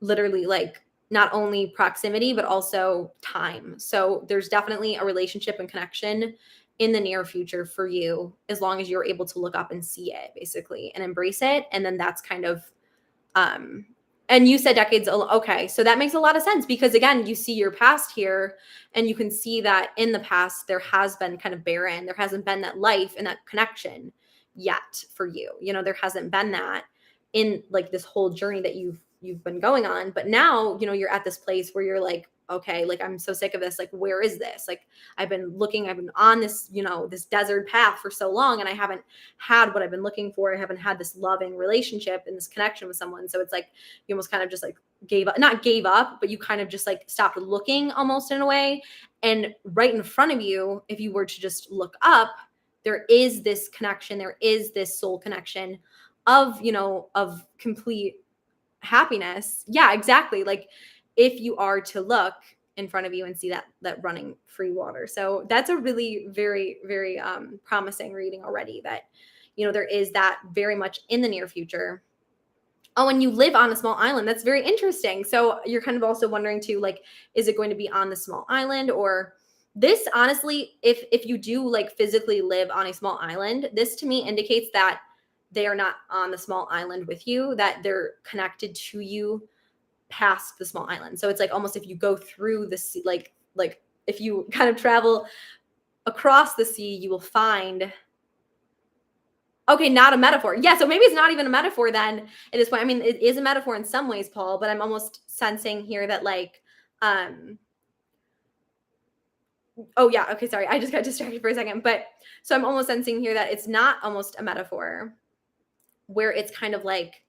literally like not only proximity, but also time. So there's definitely a relationship and connection in the near future for you, as long as you're able to look up and see it, basically, and embrace it. And then that's kind of, and you said decades. Okay. So that makes a lot of sense, because again, you see your past here and you can see that in the past, there has been kind of barren. There hasn't been that life and that connection yet for you. There hasn't been that in like this whole journey that you've been going on. But now, you're at this place where you're like, okay, like I'm so sick of this. Like, where is this? Like, I've been on this, this desert path for so long, and I haven't had what I've been looking for. I haven't had this loving relationship and this connection with someone. So it's like you almost kind of just like not gave up, but you kind of just like stopped looking almost in a way. And right in front of you, if you were to just look up, there is this connection, there is this soul connection of complete happiness. Yeah, exactly. Like if you are to look in front of you and see that running free water. So that's a really very, very promising reading already, that there is that very much in the near future. Oh, and you live on a small island. That's very interesting. So you're kind of also wondering too, like, is it going to be on the small island? Or this, honestly, if you do like physically live on a small island, this to me indicates that they are not on the small island with you, that they're connected to you past the small island. So it's like almost if you go through the sea, like if you kind of travel across the sea, you will find. Okay, not a metaphor. Yeah, so maybe it's not even a metaphor then at this point. I mean, it is a metaphor in some ways, Paul, but I'm almost sensing here that like, oh yeah, okay, sorry. I just got distracted for a second. But so I'm almost sensing here that it's not almost a metaphor, where it's kind of like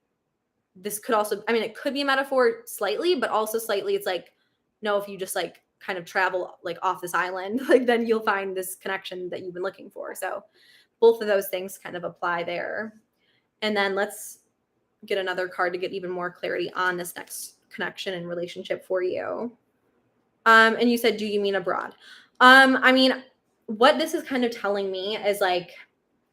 this could also, I mean, it could be a metaphor slightly, but also slightly it's like, no, if you just like kind of travel like off this island, like then you'll find this connection that you've been looking for. So both of those things kind of apply there. And then let's get another card to get even more clarity on this next connection and relationship for you. And you said, do you mean abroad? I mean, what this is kind of telling me is like,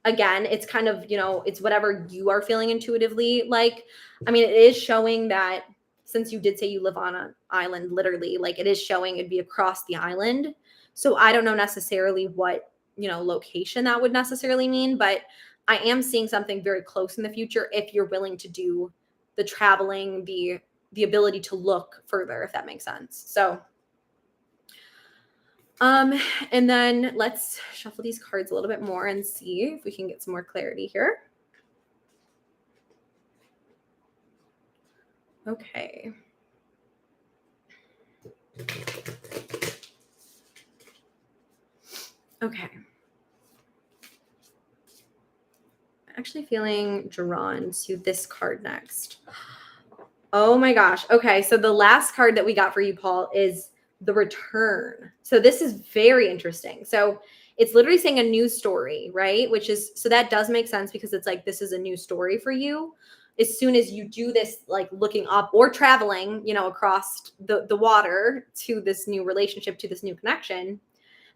again, it's kind of, it's whatever you are feeling intuitively. Like, I mean, it is showing that since you did say you live on an island, literally, like it is showing it'd be across the island. So I don't know necessarily what, location that would necessarily mean, but I am seeing something very close in the future if you're willing to do the traveling, the ability to look further, if that makes sense. So and then let's shuffle these cards a little bit more and see if we can get some more clarity here. Okay. Okay. I'm actually feeling drawn to this card next. Oh my gosh. Okay. So the last card that we got for you, Paul, is the return. So this is very interesting. So it's literally saying a new story, right? So that does make sense because it's like, this is a new story for you. As soon as you do this, like looking up or traveling, across the water to this new relationship, to this new connection,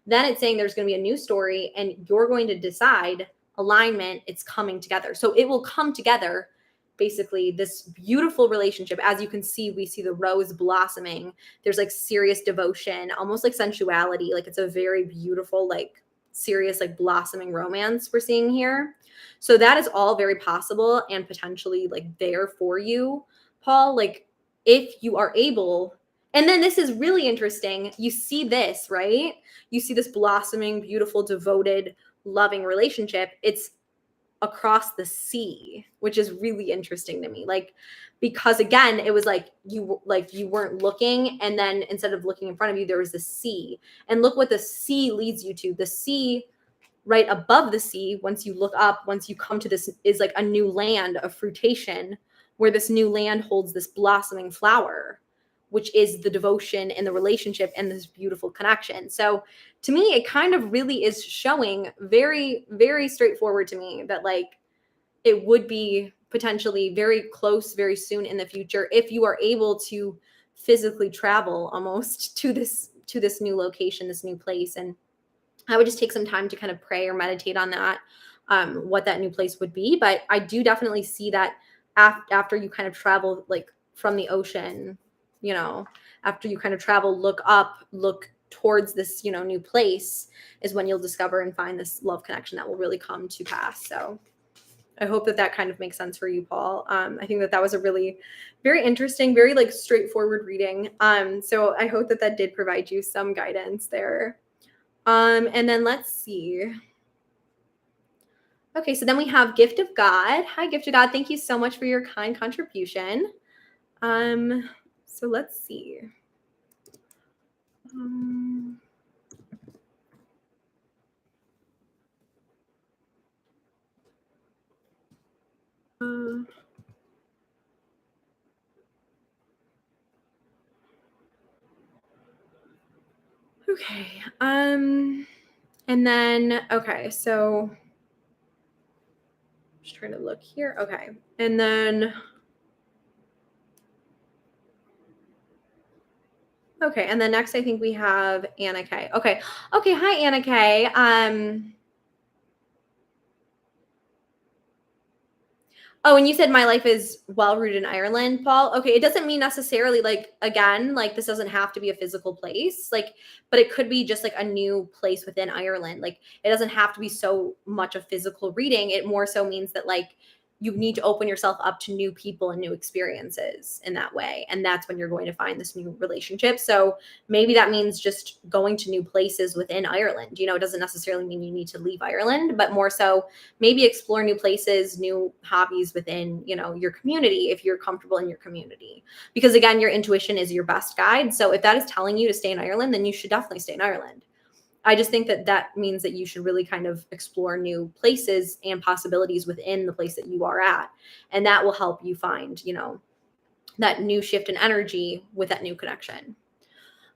then it's saying there's going to be a new story and you're going to decide alignment. It's coming together. So it will come together. Basically, this beautiful relationship. As you can see, we see the rose blossoming. There's like serious devotion, almost like sensuality. Like it's a very beautiful, like serious, like blossoming romance we're seeing here. So that is all very possible and potentially like there for you, Paul. Like if you are able, and then this is really interesting. You see this, right? You see this blossoming, beautiful, devoted, loving relationship. It's across the sea, which is really interesting to me. Like, because again, it was like you weren't looking, and then instead of looking in front of you, there was the sea. And look what the sea leads you to. The sea right above the sea, once you look up, once you come to this, is like a new land of fruitation, where this new land holds this blossoming flower, which is the devotion and the relationship and this beautiful connection. So to me, it kind of really is showing very, very straightforward to me that like it would be potentially very close very soon in the future if you are able to physically travel almost to this new location, this new place. And I would just take some time to kind of pray or meditate on that, what that new place would be. But I do definitely see that after you kind of travel like from the ocean, after you kind of travel, look up, look towards this, new place, is when you'll discover and find this love connection that will really come to pass. So I hope that kind of makes sense for you, Paul. I think that was a really very interesting, very like straightforward reading. So I hope that did provide you some guidance there. And then let's see. Okay, so then we have Gift of God. Hi, Gift of God. Thank you so much for your kind contribution. So let's see. Okay. And then, okay, so just trying to look here. Okay. And then, okay. And then next, I think we have Anna K. Okay. Okay. Hi, Anna K. Oh, and you said my life is well rooted in Ireland, Paul. Okay, it doesn't mean necessarily like again, like this doesn't have to be a physical place, like, but it could be just like a new place within Ireland. Like it doesn't have to be so much a physical reading. It more so means that like you need to open yourself up to new people and new experiences in that way. And that's when you're going to find this new relationship. So maybe that means just going to new places within Ireland. You know, it doesn't necessarily mean you need to leave Ireland, but more so maybe explore new places, new hobbies within, you know, your community if you're comfortable in your community. Because again, your intuition is your best guide. So if that is telling you to stay in Ireland, then you should definitely stay in Ireland. I just think that that means that you should really kind of explore new places and possibilities within the place that you are at. And that will help you find, you know, that new shift in energy with that new connection.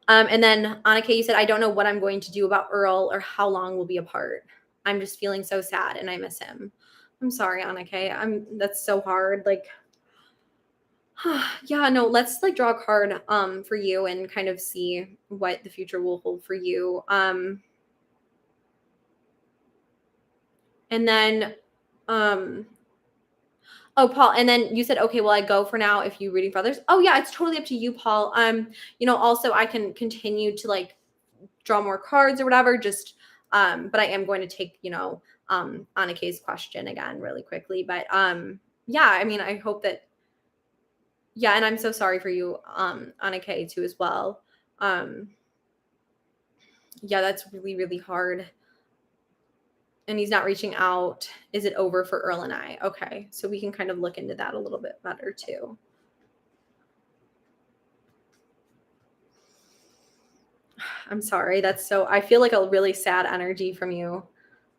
And then Annika, you said, I don't know what I'm going to do about Earl or how long we'll be apart. I'm just feeling so sad and I miss him. I'm sorry, Annika. That's so hard. Like, yeah, no, let's like draw a card for you and kind of see what the future will hold for you. And then oh, Paul, and then you said, okay, well, I go for now if you reading for others. Oh yeah, it's totally up to you, Paul. You know, also I can continue to like draw more cards or whatever, just but I am going to take, you know, Annika's question again really quickly. But yeah, I mean, I hope that yeah, and I'm so sorry for you, Annika too as well. Um yeah, that's really, really hard. And he's not reaching out. Is it over for Earl and I? Okay. So we can kind of look into that a little bit better too. I'm sorry. That's so, I feel like a really sad energy from you,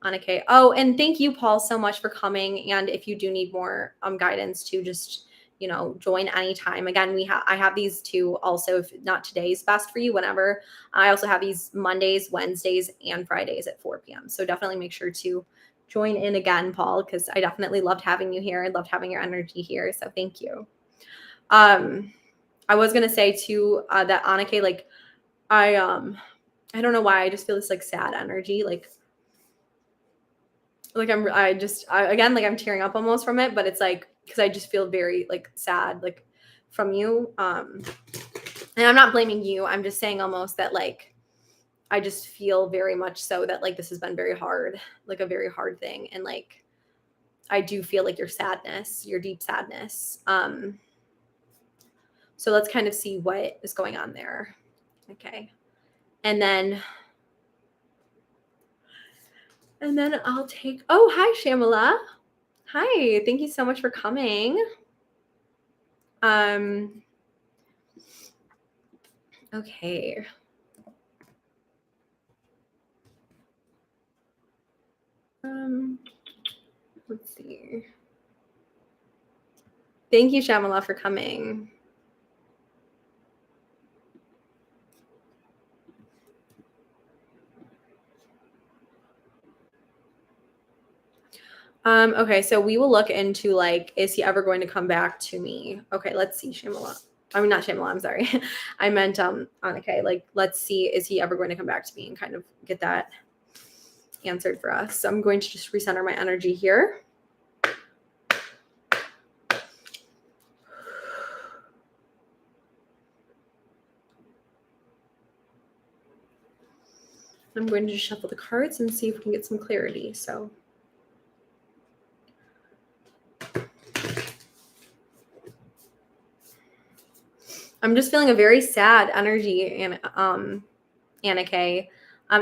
Annika. Oh, and thank you, Paul, so much for coming. And if you do need more guidance to just, you know, join anytime. Again, I have these two also, if not today's best for you, whenever. I also have these Mondays, Wednesdays, and Fridays at 4 p.m. So definitely make sure to join in again, Paul, because I definitely loved having you here. I loved having your energy here. So thank you. I was gonna say too that Annika, like I don't know why I just feel this like sad energy, like again, like I'm tearing up almost from it, but it's like because I just feel very like sad like from you. And I'm not blaming you. I'm just saying almost that like I just feel very much so that like this has been very hard, like a very hard thing, and like I do feel like your deep sadness. So let's kind of see what is going on there. Okay. And then I'll take, oh, hi, Shamala. Hi, thank you so much for coming. Okay. Let's see. Thank you, Shamala, for coming. Okay, so we will look into like, is he ever going to come back to me? Okay, let's see, Shamala. I mean, not Shamala, I'm sorry. I meant Annika. Like, let's see, is he ever going to come back to me and kind of get that answered for us. So I'm going to just recenter my energy here. I'm going to just shuffle the cards and see if we can get some clarity. So I'm just feeling a very sad energy, and Anna K.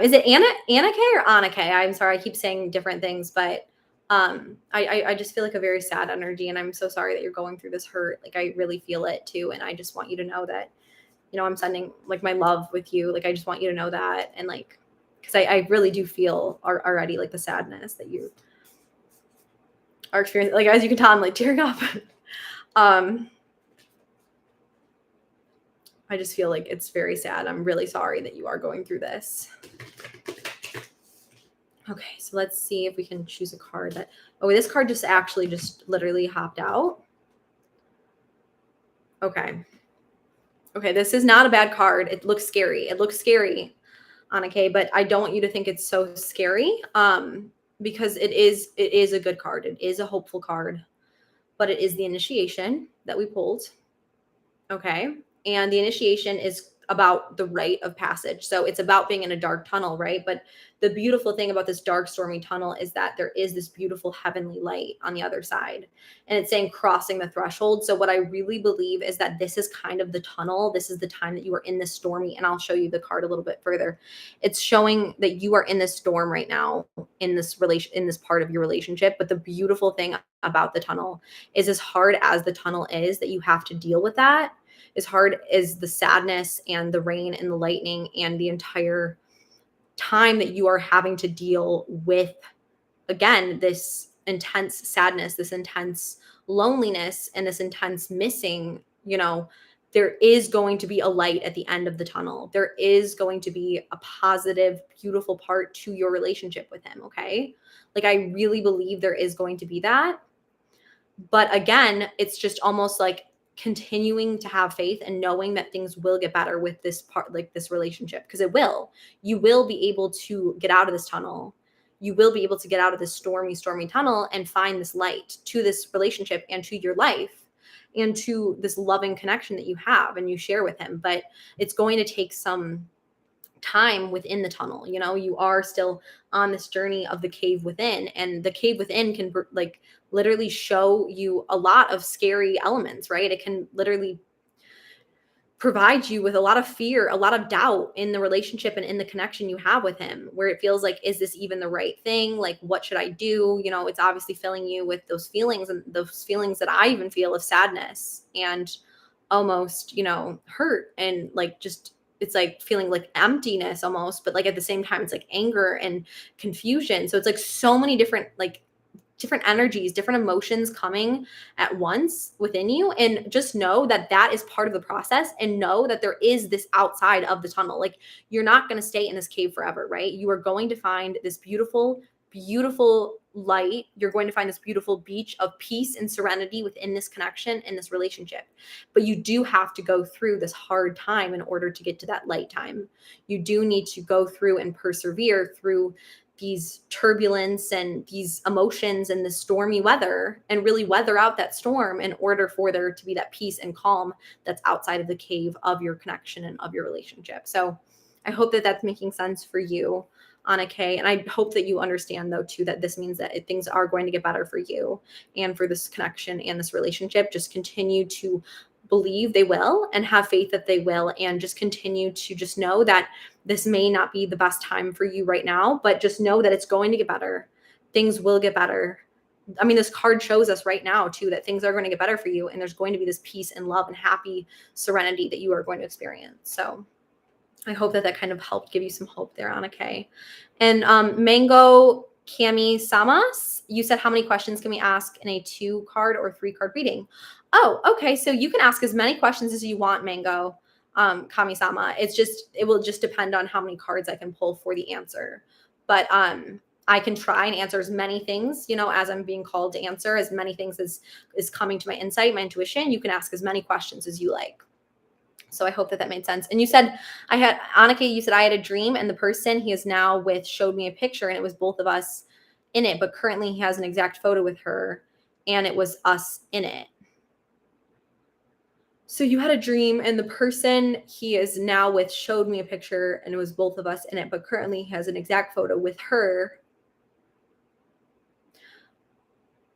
Is it Anna K or Anna K? I'm sorry, I keep saying different things, but I just feel like a very sad energy, and I'm so sorry that you're going through this hurt. Like I really feel it too, and I just want you to know that, you know, I'm sending like my love with you. Like I just want you to know that, and like, because I really do feel already like the sadness that you are experiencing. Like as you can tell, I'm like tearing up. I just feel like it's very sad. I'm really sorry that you are going through this. Okay, so let's see if we can choose a card that, oh, this card just actually just literally hopped out. Okay. Okay, this is not a bad card. It looks scary. It looks scary, Anake, but I don't want you to think it's so scary. Because it is a good card. It is a hopeful card, but it is the initiation that we pulled. Okay. And the initiation is about the rite of passage. So it's about being in a dark tunnel, right? But the beautiful thing about this dark, stormy tunnel is that there is this beautiful heavenly light on the other side. And it's saying crossing the threshold. So what I really believe is that this is kind of the tunnel. This is the time that you are in this stormy, and I'll show you the card a little bit further. It's showing that you are in this storm right now in this part of your relationship. But the beautiful thing about the tunnel is, as hard as the tunnel is that you have to deal with that, as hard as the sadness and the rain and the lightning and the entire time that you are having to deal with, again, this intense sadness, this intense loneliness, and this intense missing, there is going to be a light at the end of the tunnel. There is going to be a positive, beautiful part to your relationship with him. Okay. Like, I really believe there is going to be that. But again, it's just almost like continuing to have faith and knowing that things will get better with this part, like this relationship, because it will. You will be able to get out of this tunnel. You will be able to get out of this stormy, stormy tunnel and find this light to this relationship and to your life and to this loving connection that you have and you share with him. But it's going to take some time within the tunnel. You are still on this journey of the cave within, and the cave within can like literally show you a lot of scary elements, right? It can literally provide you with a lot of fear, a lot of doubt in the relationship and in the connection you have with him, where it feels like, is this even the right thing? Like, what should I do? It's obviously filling you with those feelings, and those feelings that I even feel of sadness and almost, hurt, and like, just, it's like feeling like emptiness almost, but like at the same time, it's like anger and confusion. So it's like so many different energies, different emotions coming at once within you. And just know that that is part of the process, and know that there is this outside of the tunnel. Like, you're not going to stay in this cave forever, right? You are going to find this beautiful, beautiful light. You're going to find this beautiful beach of peace and serenity within this connection and this relationship. But you do have to go through this hard time in order to get to that light time. You do need to go through and persevere through these turbulence and these emotions and the stormy weather, and really weather out that storm in order for there to be that peace and calm that's outside of the cave of your connection and of your relationship. So I hope that that's making sense for you, Anna Kay. And I hope that you understand, though, too, that this means that things are going to get better for you and for this connection and this relationship. Just continue to believe they will and have faith that they will, and just continue to just know that this may not be the best time for you right now, but just know that it's going to get better. Things will get better. I mean, this card shows us right now too that things are going to get better for you, and there's going to be this peace and love and happy serenity that you are going to experience. So I hope that kind of helped give you some hope there, Anna Kay. And Mango Kami Samas, you said, how many questions can we ask in a 2-card or 3-card reading? Oh, okay. So you can ask as many questions as you want, Mango Kami-sama. It will just depend on how many cards I can pull for the answer. But I can try and answer as many things, as I'm being called to answer, as many things as is coming to my insight, my intuition. You can ask as many questions as you like. So I hope that made sense. And you said, Annika, you said I had a dream, and the person he is now with showed me a picture, and it was both of us in it, but currently he has an exact photo with her, and it was us in it. So you had a dream, and the person he is now with showed me a picture, and it was both of us in it, but currently he has an exact photo with her.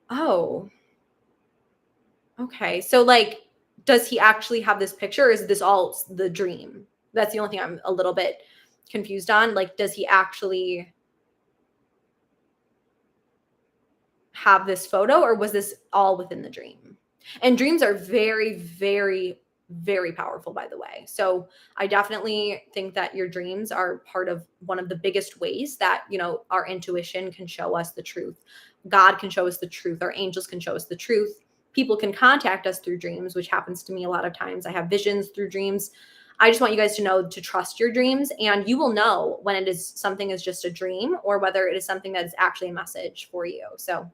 Oh, okay. So like, does he actually have this picture, or is this all the dream? That's the only thing I'm a little bit confused on. Like, does he actually have this photo, or was this all within the dream? And dreams are very, very, very powerful, by the way. So I definitely think that your dreams are part of one of the biggest ways that, our intuition can show us the truth. God can show us the truth. Our angels can show us the truth. People can contact us through dreams, which happens to me a lot of times. I have visions through dreams. I just want you guys to know to trust your dreams, and you will know when it is something is just a dream or whether it is something that is actually a message for you. So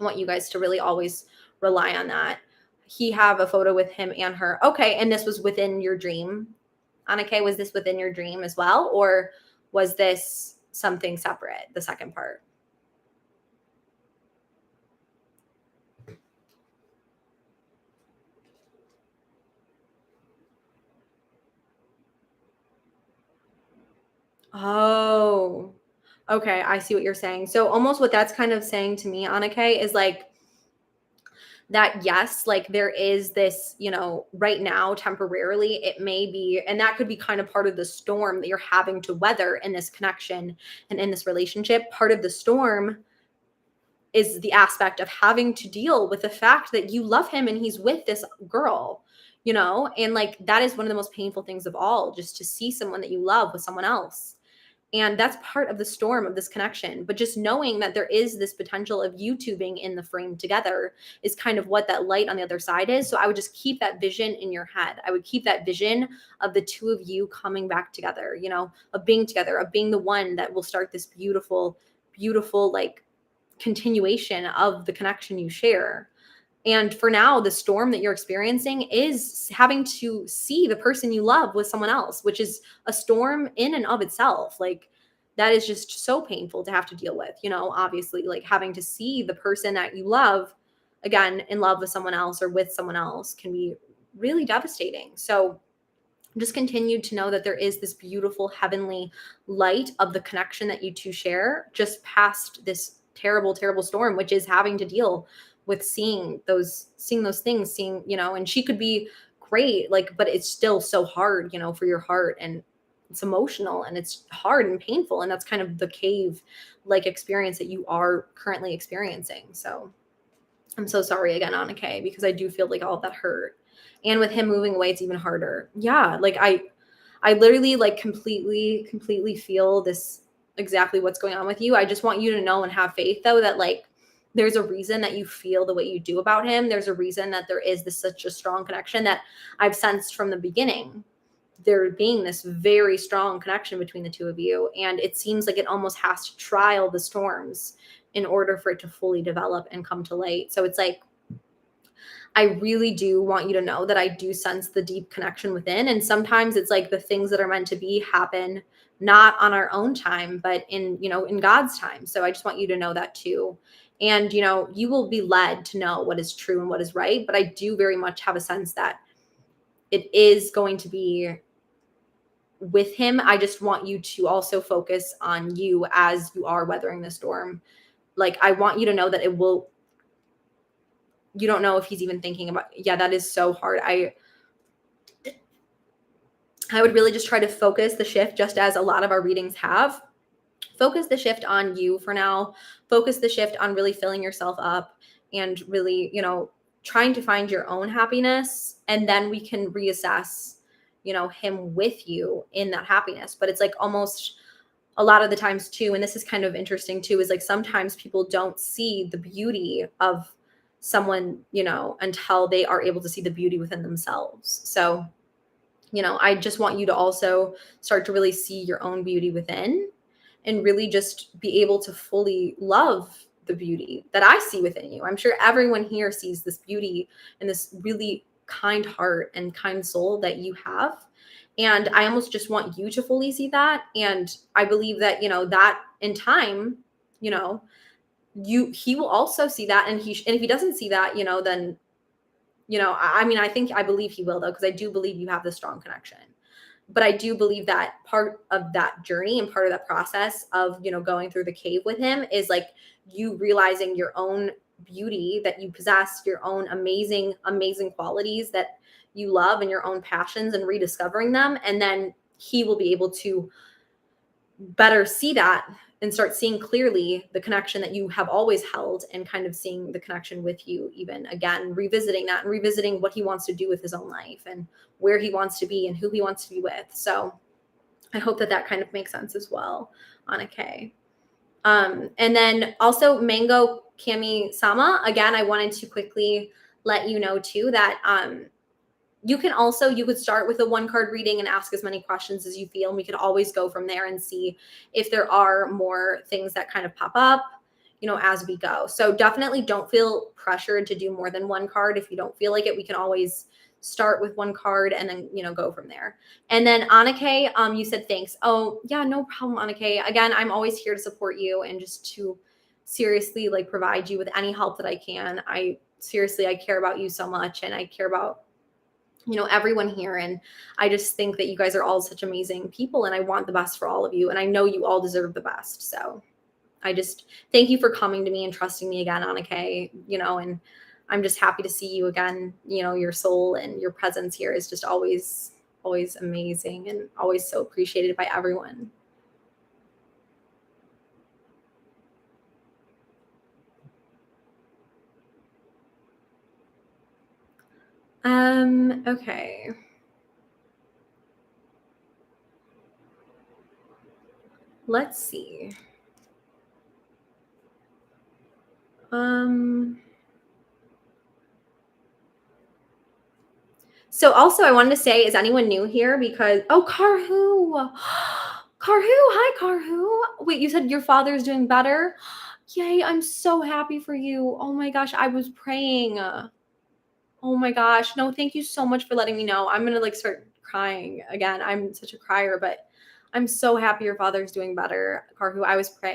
I want you guys to really always rely on that. He have a photo with him and her. Okay, and this was within your dream. Anake, was this within your dream as well, or was this something separate, the second part? Oh, okay. I see what you're saying. So almost what that's kind of saying to me, Anake, is like that yes, like there is this, right now, temporarily, it may be, and that could be kind of part of the storm that you're having to weather in this connection and in this relationship. Part of the storm is the aspect of having to deal with the fact that you love him and he's with this girl, and like that is one of the most painful things of all, just to see someone that you love with someone else. And that's part of the storm of this connection. But just knowing that there is this potential of you two being in the frame together is kind of what that light on the other side is. So I would just keep that vision in your head. I would keep that vision of the two of you coming back together, of being together, of being the one that will start this beautiful, beautiful, like continuation of the connection you share. And for now, the storm that you're experiencing is having to see the person you love with someone else, which is a storm in and of itself. Like that is just so painful to have to deal with, obviously, like having to see the person that you love again in love with someone else or with someone else can be really devastating. So just continue to know that there is this beautiful heavenly light of the connection that you two share just past this terrible, terrible storm, which is having to deal with seeing those things, and she could be great, like, but it's still so hard, for your heart, and it's emotional and it's hard and painful. And that's kind of the cave like experience that you are currently experiencing. So I'm so sorry again, Annika, because I do feel like all of that hurt. And with him moving away, it's even harder. Yeah, like I literally like completely feel this exactly what's going on with you. I just want you to know and have faith though that like there's a reason that you feel the way you do about him. There's a reason that there is this such a strong connection that I've sensed from the beginning. There being this very strong connection between the two of you. And it seems like it almost has to trial the storms in order for it to fully develop and come to light. So it's like, I really do want you to know that I do sense the deep connection within. And sometimes it's like the things that are meant to be happen not on our own time, but in God's time. So I just want you to know that too. And, you will be led to know what is true and what is right. But I do very much have a sense that it is going to be with him. I just want you to also focus on you as you are weathering the storm. Like, I want you to know that you don't know if he's even thinking about, yeah, that is so hard. I would really just try to focus the shift, just as a lot of our readings have. Focus the shift on you for now. Focus the shift on really filling yourself up and really, trying to find your own happiness. And then we can reassess, him with you in that happiness. But it's like almost a lot of the times too, and this is kind of interesting too, is like sometimes people don't see the beauty of someone, until they are able to see the beauty within themselves. So, I just want you to also start to really see your own beauty within and really just be able to fully love the beauty that I see within you. I'm sure everyone here sees this beauty and this really kind heart and kind soul that you have. And I almost just want you to fully see that. And I believe that, that in time, he will also see that. And if he doesn't see that, then, I believe he will though, because I do believe you have this strong connection. But I do believe that part of that journey and part of that process of, going through the cave with him is like you realizing your own beauty that you possess, your own amazing, amazing qualities that you love and your own passions, and rediscovering them. And then he will be able to better see that and start seeing clearly the connection that you have always held, and kind of seeing the connection with you even again, revisiting that and revisiting what he wants to do with his own life and where he wants to be and who he wants to be with. So I hope that kind of makes sense as well, Anna. And then also Mango Kami Sama, again, I wanted to quickly let you know too that You could start with a one card reading and ask as many questions as you feel. And we could always go from there and see if there are more things that kind of pop up, as we go. So definitely don't feel pressured to do more than one card. If you don't feel like it, we can always start with one card and then, go from there. And then Anake, you said thanks. Oh yeah, no problem, Anake. Again, I'm always here to support you and just to seriously like provide you with any help that I can. I care about you so much, and I care about everyone here. And I just think that you guys are all such amazing people, and I want the best for all of you. And I know you all deserve the best. So I just thank you for coming to me and trusting me again, Anake, and I'm just happy to see you again. Your soul and your presence here is just always, always amazing and always so appreciated by everyone. Okay. Let's see. So also I wanted to say, is anyone new here? Because Karhu. Karhu, hi Karhu. Wait, you said your father's doing better? Yay, I'm so happy for you. Oh my gosh, I was praying. Oh my gosh. No, thank you so much for letting me know. I'm gonna like start crying again. I'm such a crier, but I'm so happy your father's doing better. Karhu,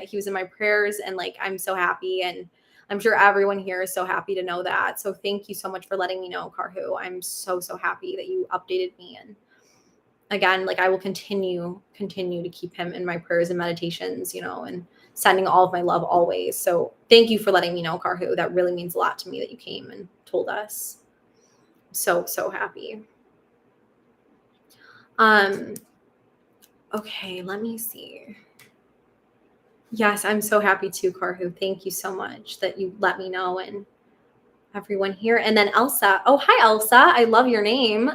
he was in my prayers, and like I'm so happy, and I'm sure everyone here is so happy to know that. So thank you so much for letting me know, Karhu. I'm so happy that you updated me. And again, like I will continue to keep him in my prayers and meditations, and sending all of my love always. So thank you for letting me know, Karhu. That really means a lot to me that you came and told us. So happy. Okay, let me see. Yes, I'm so happy too, Karhu. Thank you so much that you let me know, and everyone here. And then Elsa. Oh, hi, Elsa. I love your name.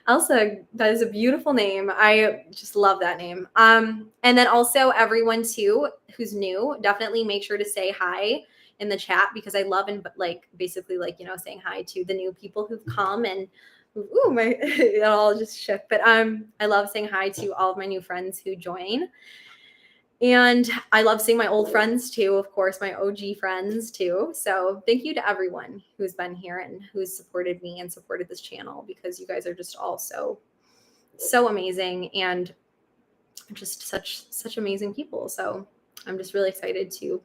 Elsa, that is a beautiful name. I just love that name. And then also everyone too who's new, definitely make sure to say hi in the chat, because I love and like basically like saying hi to the new people who've come. And my it all just shook. But I love saying hi to all of my new friends who join. And I love seeing my old friends too, of course, my OG friends too. So thank you to everyone who's been here and who's supported me and supported this channel, because you guys are just all so amazing and just such amazing people. So I'm just really excited to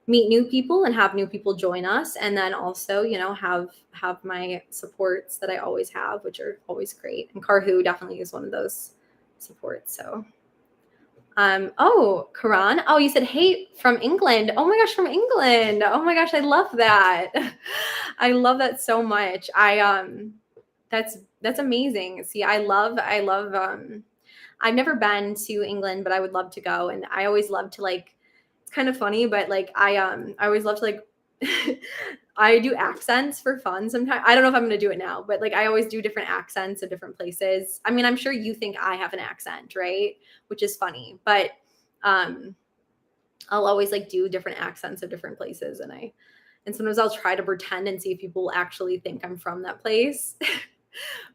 meet new people and have new people join us, and then also have my supports that I always have, which are always great. And Karhu definitely is one of those supports. So Karan. Oh, you said hey from England. Oh my gosh, from England. Oh my gosh, I love that. I love that so much. That's amazing. See, I love I've never been to England, but I would love to go. And I always love to like, it's kind of funny, but like I always love to like I do accents for fun sometimes. I don't know if I'm going to do it now, but like I always do different accents of different places. I mean, I'm sure you think I have an accent, right? Which is funny, but I'll always like do different accents of different places, and sometimes I'll try to pretend and see if people will actually think I'm from that place,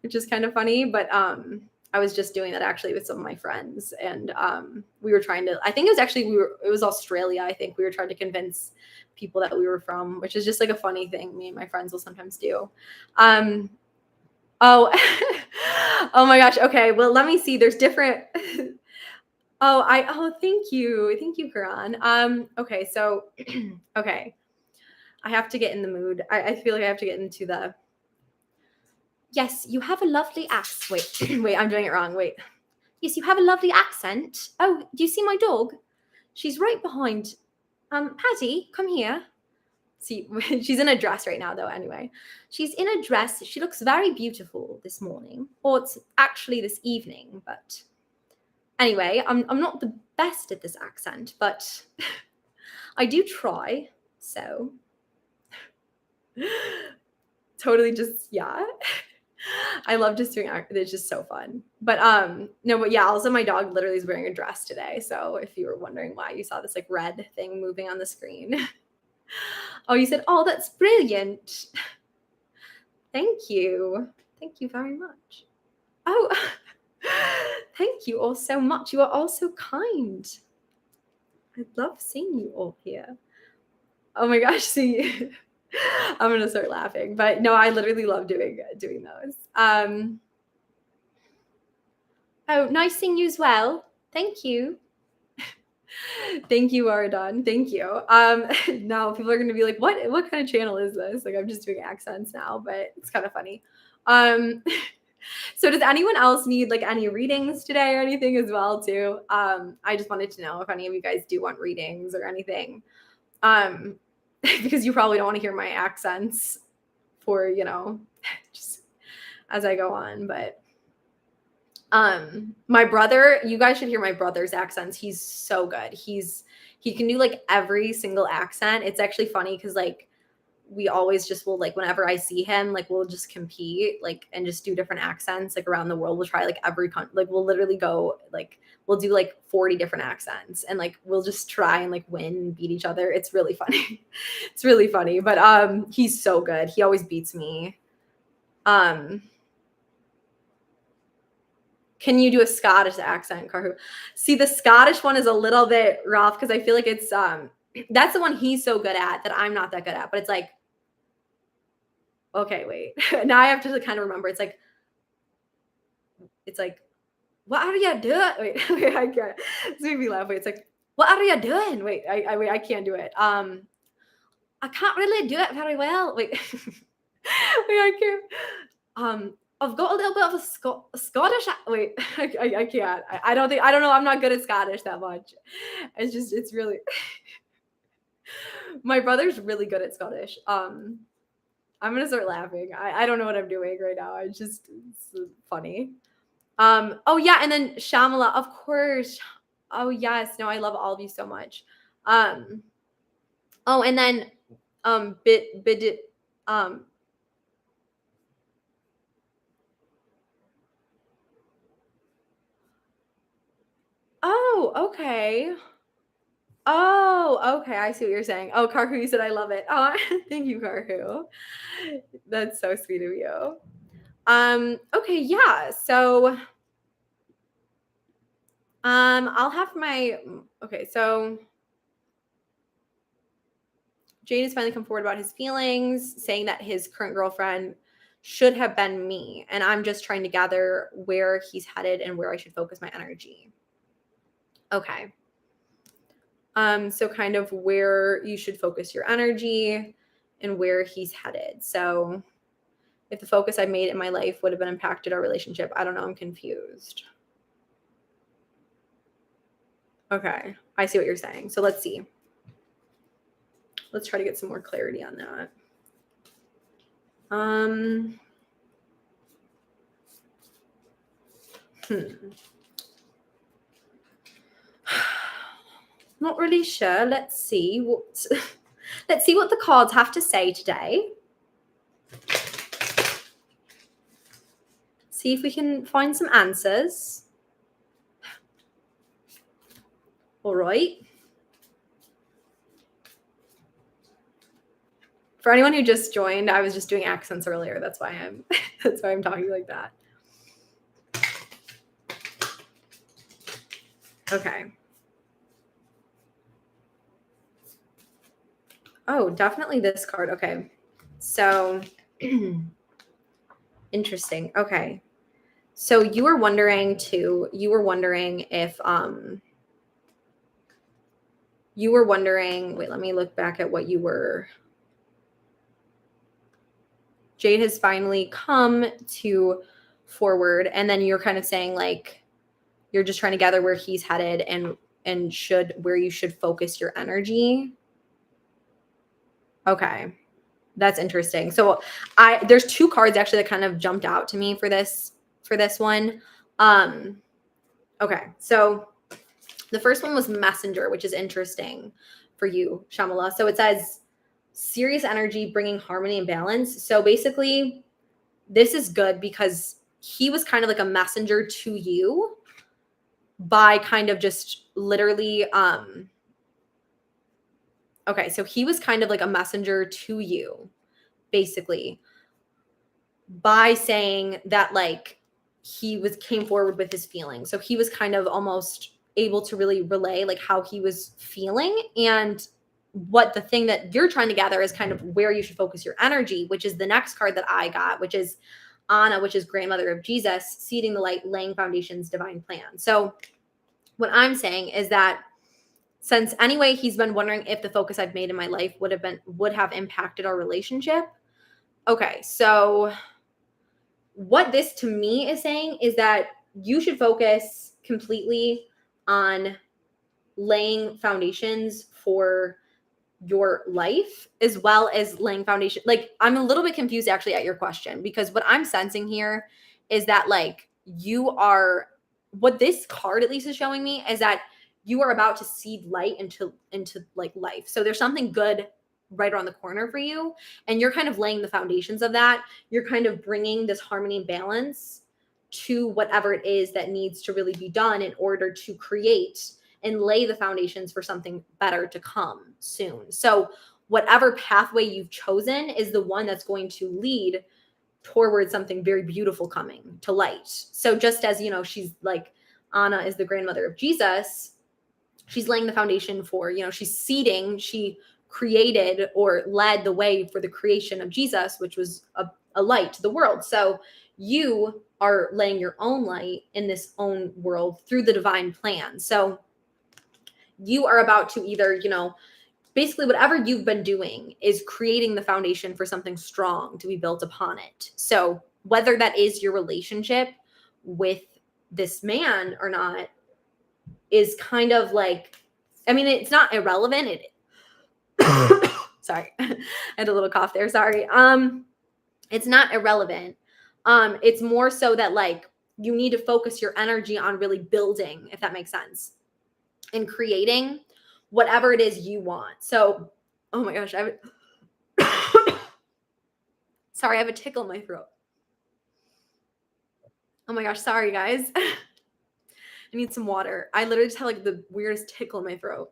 which is kind of funny. But I was just doing that actually with some of my friends, and we were trying to, I think it was actually, it was Australia. I think we were trying to convince people that we were from, which is just like a funny thing me and my friends will sometimes do. Oh, oh my gosh. Okay. Well, let me see. There's different. Thank you, Karan. Okay. So, okay. I have to get in the mood. I feel like I have to get into the, yes, you have a lovely accent. Wait, wait, I'm doing it wrong. Wait. Yes, you have a lovely accent. Oh, do you see my dog? She's right behind. Paddy, come here. See, she's in a dress right now, though, anyway. She's in a dress. She looks very beautiful this morning. Or it's actually this evening, but anyway, I'm not the best at this accent, but I do try. So totally just, yeah. I love just doing it's just so fun. But no, but yeah, also my dog literally is wearing a dress today. So if you were wondering why you saw this like red thing moving on the screen. Oh, you said, oh, that's brilliant. Thank you. Thank you very much. Oh, thank you all so much. You are all so kind. I love seeing you all here. Oh my gosh, see, I'm gonna start laughing. But no, I literally love doing those. Oh, nice seeing you as well. Thank you. Thank you, Aradon. Thank you. Now people are gonna be like, what kind of channel is this? Like I'm just doing accents now, but it's kind of funny. So does anyone else need like any readings today or anything as well too? I just wanted to know if any of you guys do want readings or anything. Because you probably don't want to hear my accents for, just as I go on, but my brother, you guys should hear my brother's accents. He's so good. He can do like every single accent. It's actually funny because like we always just will like whenever I see him, like we'll just compete like and just do different accents like around the world. We'll try like every like we'll literally go like we'll do like 40 different accents and like we'll just try and like win and beat each other. It's really funny. It's really funny. But he's so good. He always beats me. Can you do a Scottish accent, Karhu? See, the Scottish one is a little bit rough because I feel like it's that's the one he's so good at that I'm not that good at. But it's like, okay, wait. Now I have to kind of remember. It's like, what are you doing? Wait, wait, I can't. It's making me laugh. Wait, it's like, what are you doing? Wait, I can't do it. I can't really do it very well. Wait, wait, I can't. I've got a little bit of a Scottish. Wait, I can't. I don't know. I'm not good at Scottish that much. It's really. My brother's really good at Scottish. I'm gonna start laughing. I don't know what I'm doing right now. It's funny. Oh yeah, and then Shamala, of course. Oh yes, no, I love all of you so much. Oh, and then bit Oh, okay. Oh, okay. I see what you're saying. Oh, Karhu, you said I love it. Oh, thank you, Karhu. That's so sweet of you. Okay, yeah. So I'll have my okay, so Jade has finally come forward about his feelings, saying that his current girlfriend should have been me. And I'm just trying to gather where he's headed and where I should focus my energy. Okay. So kind of where you should focus your energy and where he's headed. So if the focus I made in my life would have been impacted our relationship, I don't know, I'm confused. Okay, I see what you're saying. So let's see. Let's try to get some more clarity on that. Not really sure. Let's see what the cards have to say today. See if we can find some answers. All right. For anyone who just joined, I was just doing accents earlier. That's why I'm talking like that. Okay. Oh, definitely this card. Okay. So interesting. Okay. So you were wondering if wait, let me look back at what you were. Jade has finally come to forward, and then you're kind of saying like you're just trying to gather where he's headed and where you should focus your energy. Okay. That's interesting. So there's two cards actually that kind of jumped out to me for this one. Okay. So the first one was Messenger, which is interesting for you, Shamala. So it says serious energy, bringing harmony and balance. So basically this is good because he was kind of like a messenger to you by kind of just literally, okay. So he was kind of like a messenger to you, basically. by saying that like he came forward with his feelings. So he was kind of almost able to really relay like how he was feeling, and what the thing that you're trying to gather is kind of where you should focus your energy, which is the next card that I got, which is Anna, which is grandmother of Jesus, seeding the light, laying foundations, divine plan. So what I'm saying is that since anyway he's been wondering if the focus I've made in my life would have impacted our relationship. Okay, so what this to me is saying is that you should focus completely on laying foundations for your life as well as laying foundation. Like, I'm a little bit confused actually at your question, because what I'm sensing here is that like what this card at least is showing me is that you are about to seed light into like life. So there's something good right around the corner for you, and you're kind of laying the foundations of that. You're kind of bringing this harmony and balance to whatever it is that needs to really be done in order to create and lay the foundations for something better to come soon. So whatever pathway you've chosen is the one that's going to lead towards something very beautiful coming to light. So just as, she's like, Anna is the grandmother of Jesus, she's laying the foundation for, she created or led the way for the creation of Jesus, which was a light to the world. So you are laying your own light in this own world through the divine plan. So you are about to either, basically whatever you've been doing is creating the foundation for something strong to be built upon it. So whether that is your relationship with this man or not is kind of like, I mean, it's not irrelevant. Sorry, I had a little cough there. Sorry. It's not irrelevant. It's more so that like you need to focus your energy on really building, if that makes sense, and creating whatever it is you want. So, oh my gosh, sorry, I have a tickle in my throat. Oh my gosh, sorry guys. I need some water. I literally just had like the weirdest tickle in my throat.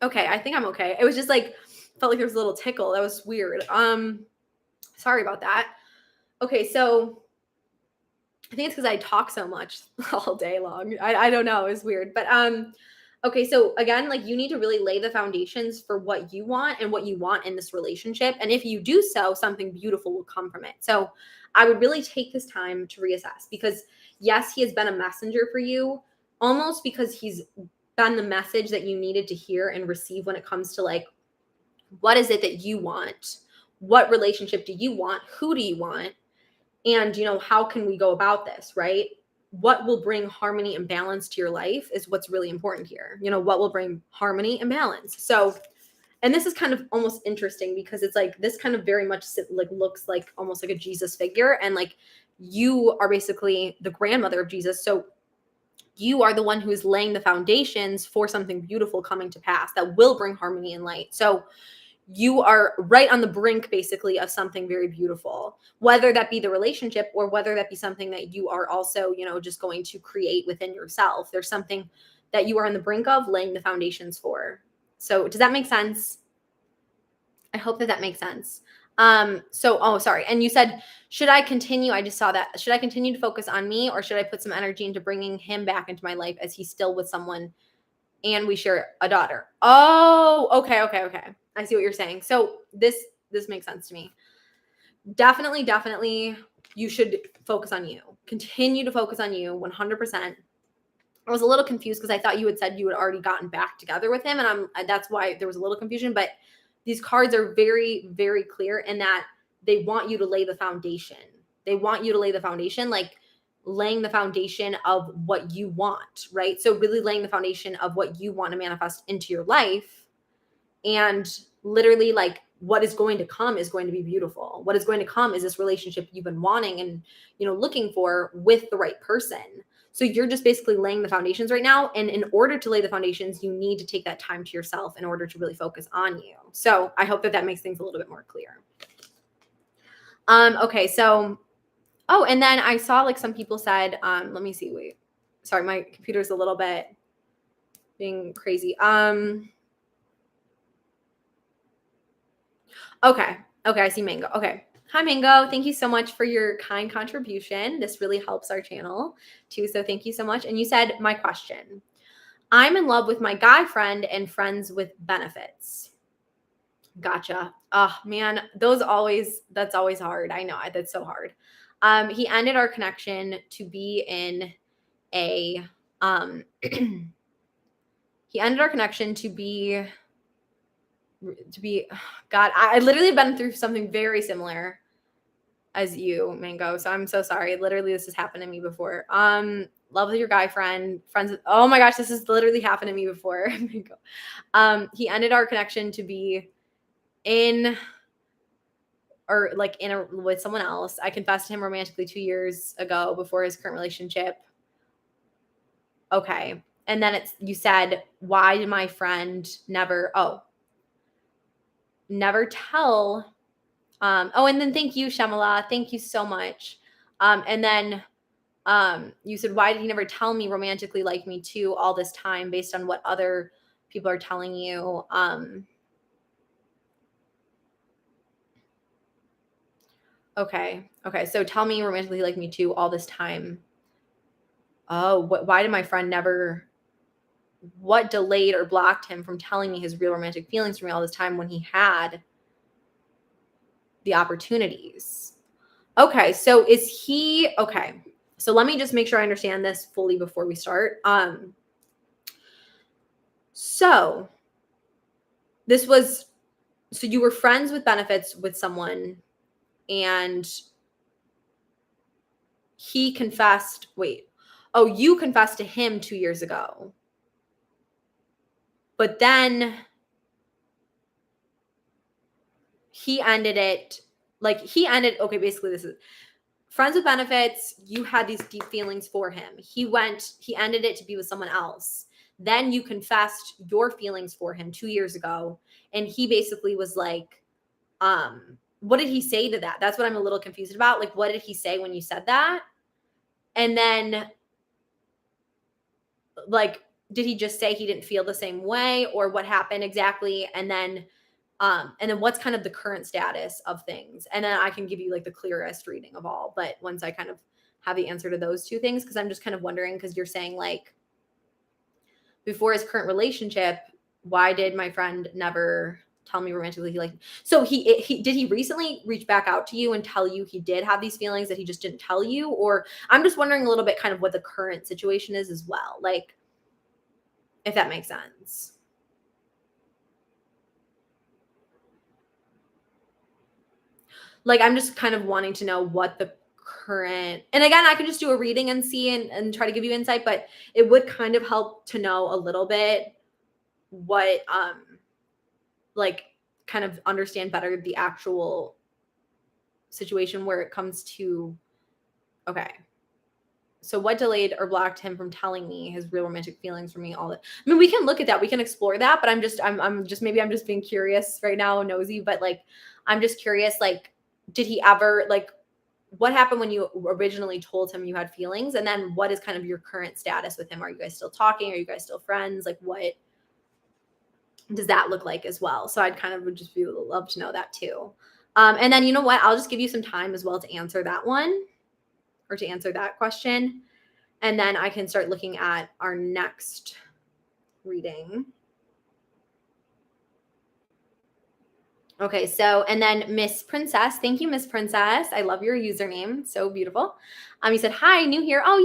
Okay, I think I'm okay. It was just like, felt like there was a little tickle. That was weird. Sorry about that. Okay, so I think it's because I talk so much all day long. I don't know. It's weird. But okay, so again, like you need to really lay the foundations for what you want and what you want in this relationship. And if you do so, something beautiful will come from it. So I would really take this time to reassess, because yes, he has been a messenger for you, almost because he's been the message that you needed to hear and receive when it comes to like, what is it that you want? What relationship do you want? Who do you want? And, how can we go about this, right? What will bring harmony and balance to your life is what's really important here. What will bring harmony and balance? So, and this is kind of almost interesting because it's like, this kind of very much like looks like almost like a Jesus figure. And like, you are basically the grandmother of Jesus. So you are the one who is laying the foundations for something beautiful coming to pass that will bring harmony and light. So you are right on the brink basically of something very beautiful, whether that be the relationship or whether that be something that you are also, just going to create within yourself. There's something that you are on the brink of laying the foundations for. So does that make sense? I hope that makes sense. Oh, sorry. And you said, should I continue? I just saw that. Should I continue to focus on me, or should I put some energy into bringing him back into my life as he's still with someone and we share a daughter? Oh, okay. I see what you're saying. So this makes sense to me. Definitely you should focus on you. Continue to focus on you 100%. I was a little confused because I thought you had said you had already gotten back together with him, and that's why there was a little confusion. But these cards are very, very clear in that they want you to lay the foundation. They want you to lay the foundation, like laying the foundation of what you want, right? So really laying the foundation of what you want to manifest into your life. And literally like what is going to come is going to be beautiful. What is going to come is this relationship you've been wanting and, looking for with the right person. So you're just basically laying the foundations right now. And in order to lay the foundations, you need to take that time to yourself in order to really focus on you. So I hope that makes things a little bit more clear. Okay. So, and then I saw like some people said, let me see. Wait, sorry. My computer's a little bit being crazy. Okay. Okay, I see Mango. Okay. Hi, Mango. Thank you so much for your kind contribution. This really helps our channel too. So thank you so much. And you said, my question: I'm in love with my guy friend and friends with benefits. Gotcha. Oh man, that's always hard. I know that's so hard. He ended our connection to be in a he ended our connection to be God, I literally have been through something very similar as you, Mango. So I'm so sorry. Literally, this has happened to me before. Love with your guy friends. Oh my gosh, this has literally happened to me before. Mango. He ended our connection to be in or like in a with someone else. I confessed to him romantically 2 years ago before his current relationship. Okay. And then you said, why did my friend never tell and then thank you, Shamala. Thank you so much. And then you said, why did he never tell me romantically like me too all this time based on what other people are telling you? Okay. Okay. So tell me romantically like me too all this time. Oh, why did my friend never, what delayed or blocked him from telling me his real romantic feelings for me all this time when he had the opportunities? Okay. So okay. So let me just make sure I understand this fully before we start. So this was, so you were friends with benefits with someone and he confessed, you confessed to him 2 years ago. But then he ended it, okay, basically this is friends with benefits. You had these deep feelings for him. He ended it to be with someone else. Then you confessed your feelings for him 2 years ago. And he basically was like, what did he say to that? That's what I'm a little confused about. Like, what did he say when you said that? And then, like, did he just say he didn't feel the same way, or what happened exactly? And then what's kind of the current status of things? And then I can give you like the clearest reading of all. But once I kind of have the answer to those two things, because I'm just kind of wondering, because you're saying like before his current relationship, why did my friend never tell me romantically he liked me? So he did he recently reach back out to you and tell you he did have these feelings that he just didn't tell you? Or I'm just wondering a little bit kind of what the current situation is as well, like, if that makes sense. Like, I'm just kind of wanting to know what the current, and again, I can just do a reading and see and try to give you insight, but it would kind of help to know a little bit what like kind of understand better the actual situation where it comes to, okay, so what delayed or blocked him from telling me his real romantic feelings for me? I mean, we can look at that, we can explore that, but I'm just being curious right now, nosy, but like, I'm just curious, like, did he ever, like, what happened when you originally told him you had feelings? And then what is kind of your current status with him? Are you guys still talking? Are you guys still friends? Like, what does that look like as well? So I'd kind of would just be love to know that too. And then, you know what? I'll just give you some time as well to answer that one, or to answer that question. And then I can start looking at our next reading. Okay, so, and then Miss Princess, thank you, Miss Princess. I love your username, so beautiful. You said, hi, new here. Oh,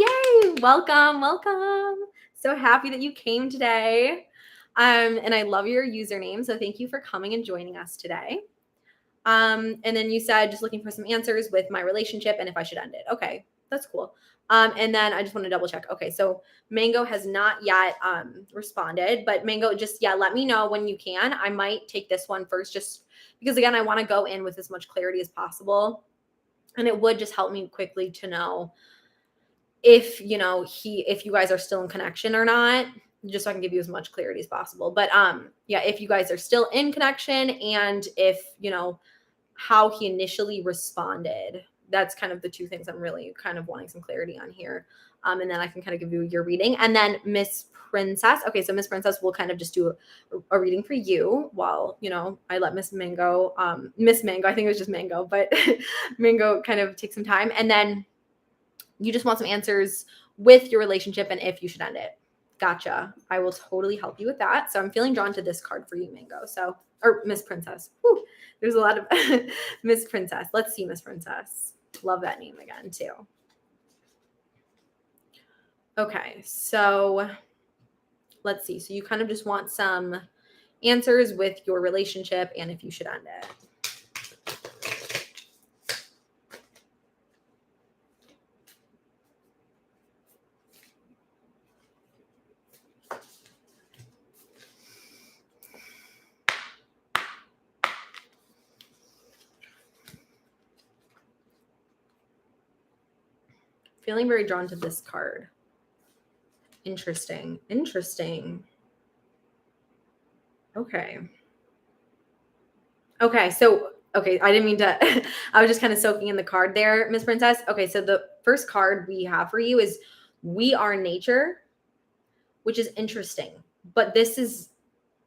yay, welcome, welcome. So happy that you came today. And I love your username, so thank you for coming and joining us today. And then you said, just looking for some answers with my relationship and if I should end it. Okay, that's cool. And then I just want to double check. Okay, so Mango has not yet responded, but Mango, just, let me know when you can. I might take this one first, just because, again, I want to go in with as much clarity as possible. And it would just help me quickly to know if, if you guys are still in connection or not, just so I can give you as much clarity as possible. But if you guys are still in connection, and if, how he initially responded. That's kind of the two things I'm really kind of wanting some clarity on here. And then I can kind of give you your reading. And then Miss Princess. Okay, so Miss Princess will kind of just do a reading for you while, I let Miss Mango, I think it was just Mango, but Mango kind of take some time. And then you just want some answers with your relationship and if you should end it. Gotcha. I will totally help you with that. So I'm feeling drawn to this card for you, Mango. So, or Miss Princess. Whew, there's a lot of Miss Princess. Let's see, Miss Princess. Love that name again, too. Okay, so let's see. So you kind of just want some answers with your relationship and if you should end it. Feeling very drawn to this card. Interesting. Okay, so, I didn't mean to, I was just kind of soaking in the card there, Miss Princess. Okay, so the first card we have for you is We Are Nature, which is interesting. But this is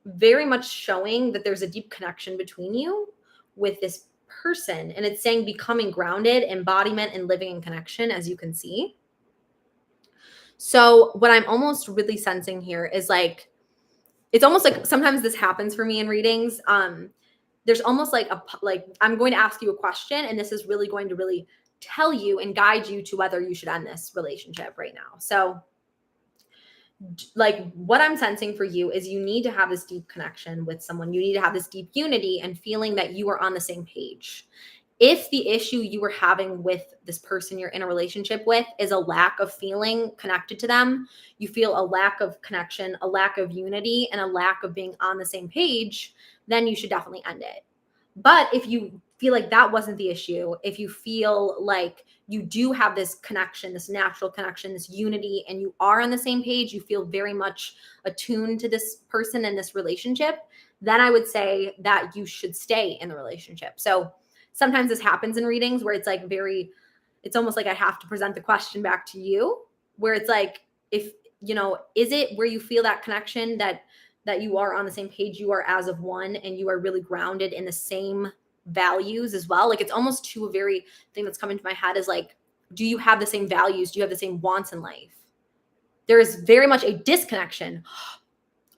very much showing that there's a deep connection between you with this person. And it's saying becoming grounded, embodiment, and living in connection, as you can see. So what I'm almost really sensing here is like, it's almost like sometimes this happens for me in readings. There's almost like I'm going to ask you a question, and this is really going to really tell you and guide you to whether you should end this relationship right now. So like what I'm sensing for you is you need to have this deep connection with someone. You need to have this deep unity and feeling that you are on the same page. If the issue you were having with this person you're in a relationship with is a lack of feeling connected to them, you feel a lack of connection, a lack of unity, and a lack of being on the same page, then you should definitely end it. But if you feel like that wasn't the issue, if you feel like you do have this connection, this natural connection, this unity, and you are on the same page, you feel very much attuned to this person and this relationship, then I would say that you should stay in the relationship. So sometimes this happens in readings where it's like it's almost like I have to present the question back to you, where it's like, if, is it where you feel that connection that you are on the same page, you are as of one, and you are really grounded in the same values as well? Like it's almost to a very thing that's coming to my head is like, do you have the same values? Do you have the same wants in life? There is very much a disconnection.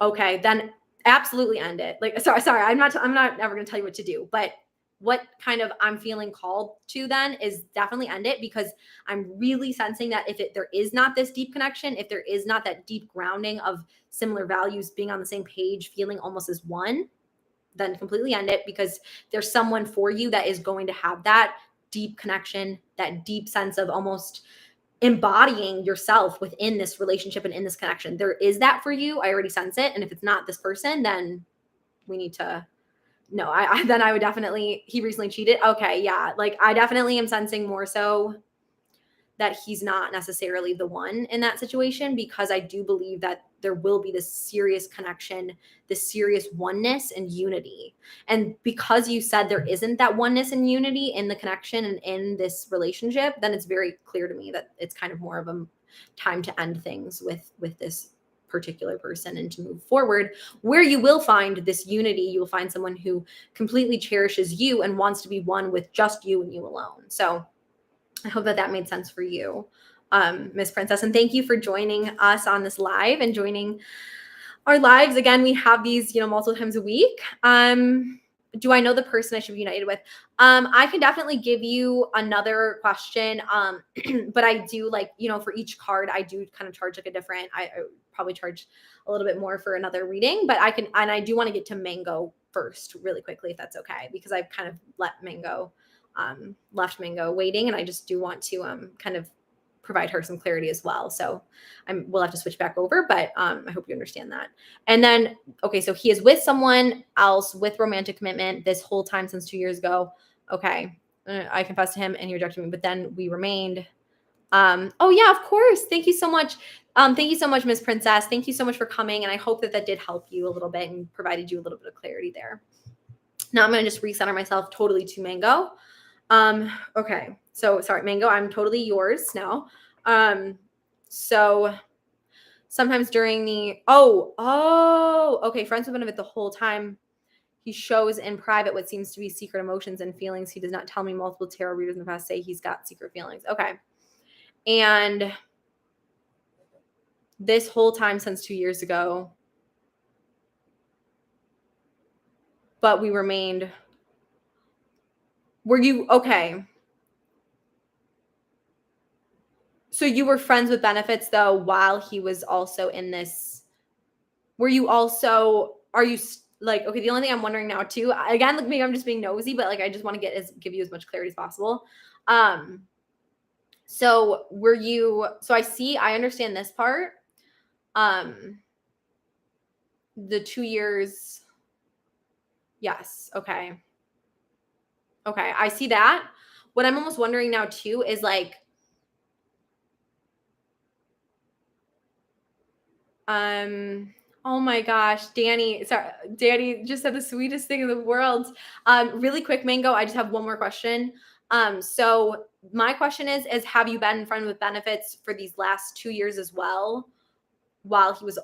Okay, then absolutely end it. Like, sorry, I'm not ever going to tell you what to do, but what kind of I'm feeling called to then is definitely end it, because I'm really sensing that if there is not this deep connection, if there is not that deep grounding of similar values, being on the same page, feeling almost as one, then completely end it, because there's someone for you that is going to have that deep connection, that deep sense of almost embodying yourself within this relationship and in this connection. There is that for you. I already sense it. And if it's not this person, then we need to, no, then I would definitely, he recently cheated. Okay. Yeah. Like I definitely am sensing more so that he's not necessarily the one in that situation, because I do believe that there will be this serious connection, this serious oneness and unity. And because you said there isn't that oneness and unity in the connection and in this relationship, then it's very clear to me that it's kind of more of a time to end things with this particular person and to move forward, where you will find this unity. You will find someone who completely cherishes you and wants to be one with just you and you alone. So I hope that made sense for you, Miss Princess. And thank you for joining us on this live and joining our lives. Again, we have these, multiple times a week. Do I know the person I should be united with? I can definitely give you another question. But I do for each card, I do kind of charge like a different, I probably charge a little bit more for another reading, but I do want to get to Mango first really quickly, if that's okay, because I've kind of left Mango waiting, and I just do want to kind of provide her some clarity as well. So we'll have to switch back over, but I hope you understand that. And then, okay, so he is with someone else with romantic commitment this whole time since 2 years ago. Okay, I confessed to him and he rejected me, but then we remained. Oh yeah, of course. Thank you so much. Thank you so much, Miss Princess. Thank you so much for coming. And I hope that did help you a little bit and provided you a little bit of clarity there. Now I'm going to just recenter myself totally to Mango. Okay. So sorry, Mango, I'm totally yours now. So sometimes during the okay, friends with benefit the whole time. He shows in private what seems to be secret emotions and feelings. He does not tell me. Multiple tarot readers in the past say he's got secret feelings. Okay. And this whole time since 2 years ago, but we remained. Were you okay? So you were friends with benefits though while he was also in this. Were you also, are you like, okay, the only thing I'm wondering now too, again, like maybe I'm just being nosy, but like I just want to give you as much clarity as possible. So were you, so I understand this part. Um, the 2 years, yes, okay. Okay, I see that. What I'm almost wondering now too is like, oh my gosh, Danny just said the sweetest thing in the world. Really quick, Mango, I just have one more question. So my question is have you been friend with benefits for these last 2 years as well, while he was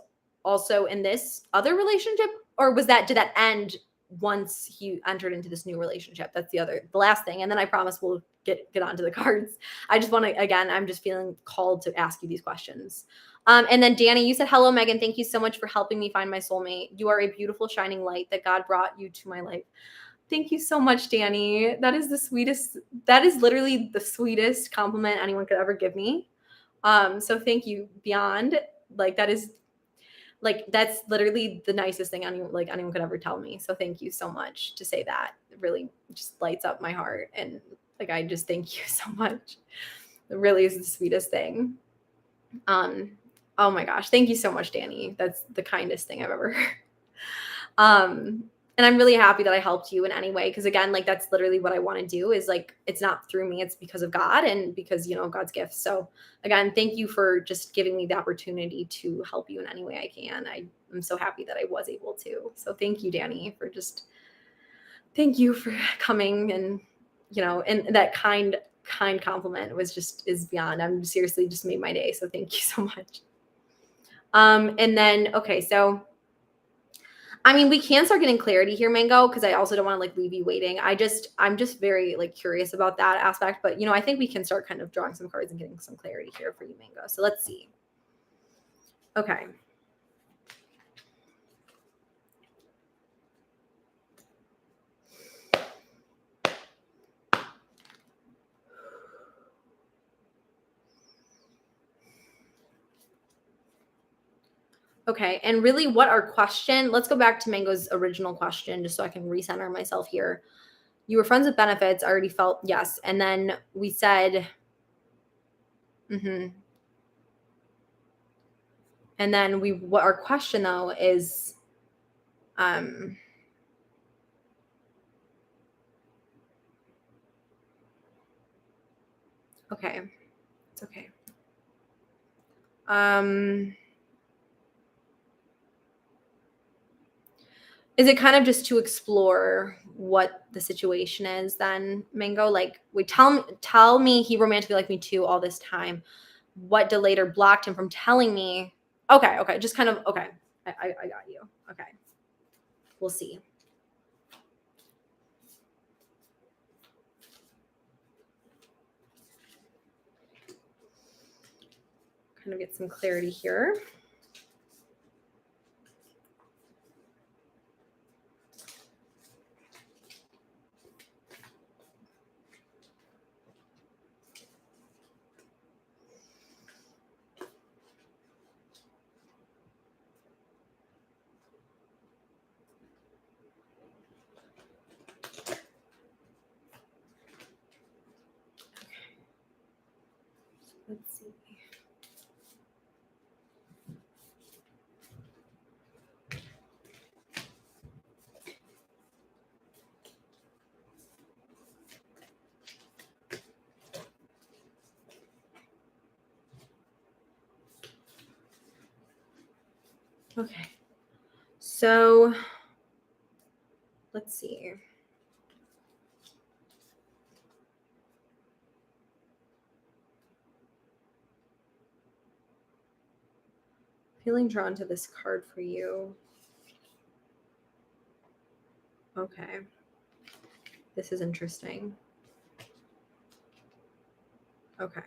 also in this other relationship? Or did that end once he entered into this new relationship? That's the last thing. And then I promise we'll get onto the cards. I just want to, again, I'm just feeling called to ask you these questions. And then Danny, you said, hello, Megan. Thank you so much for helping me find my soulmate. You are a beautiful shining light that God brought you to my life. Thank you so much, Danny. That is the sweetest. That is literally the sweetest compliment anyone could ever give me. So thank you beyond. Like that's literally the nicest thing anyone could ever tell me. So thank you so much to say that. It really just lights up my heart. And like, I just thank you so much. It really is the sweetest thing. Oh my gosh. Thank you so much, Danny. That's the kindest thing I've ever heard. And I'm really happy that I helped you in any way. Cause again, like that's literally what I want to do is like, it's not through me, it's because of God and because, God's gift. So again, thank you for just giving me the opportunity to help you in any way I can. I'm so happy that I was able to. So thank you, Danny, thank you for coming and, and that kind compliment is beyond. I'm seriously just made my day. So thank you so much. And then, okay, so I mean, we can start getting clarity here, Mango, because I also don't want to like leave you waiting. I'm just very like curious about that aspect, but I think we can start kind of drawing some cards and getting some clarity here for you, Mango. So let's see. Okay. Okay, and really what our question, let's go back to Mango's original question just so I can recenter myself here. You were friends with benefits, I already felt yes. And then we said, and then what our question though is, okay, it's okay. Is it kind of just to explore what the situation is then, Mango? Like, tell me he romantically liked me too all this time. What delayed or blocked him from telling me? Okay. Just kind of, okay. I got you. Okay. We'll see. Kind of get some clarity here. Let's see. Okay. So let's see. Feeling drawn to this card for you. Okay. This is interesting. Okay.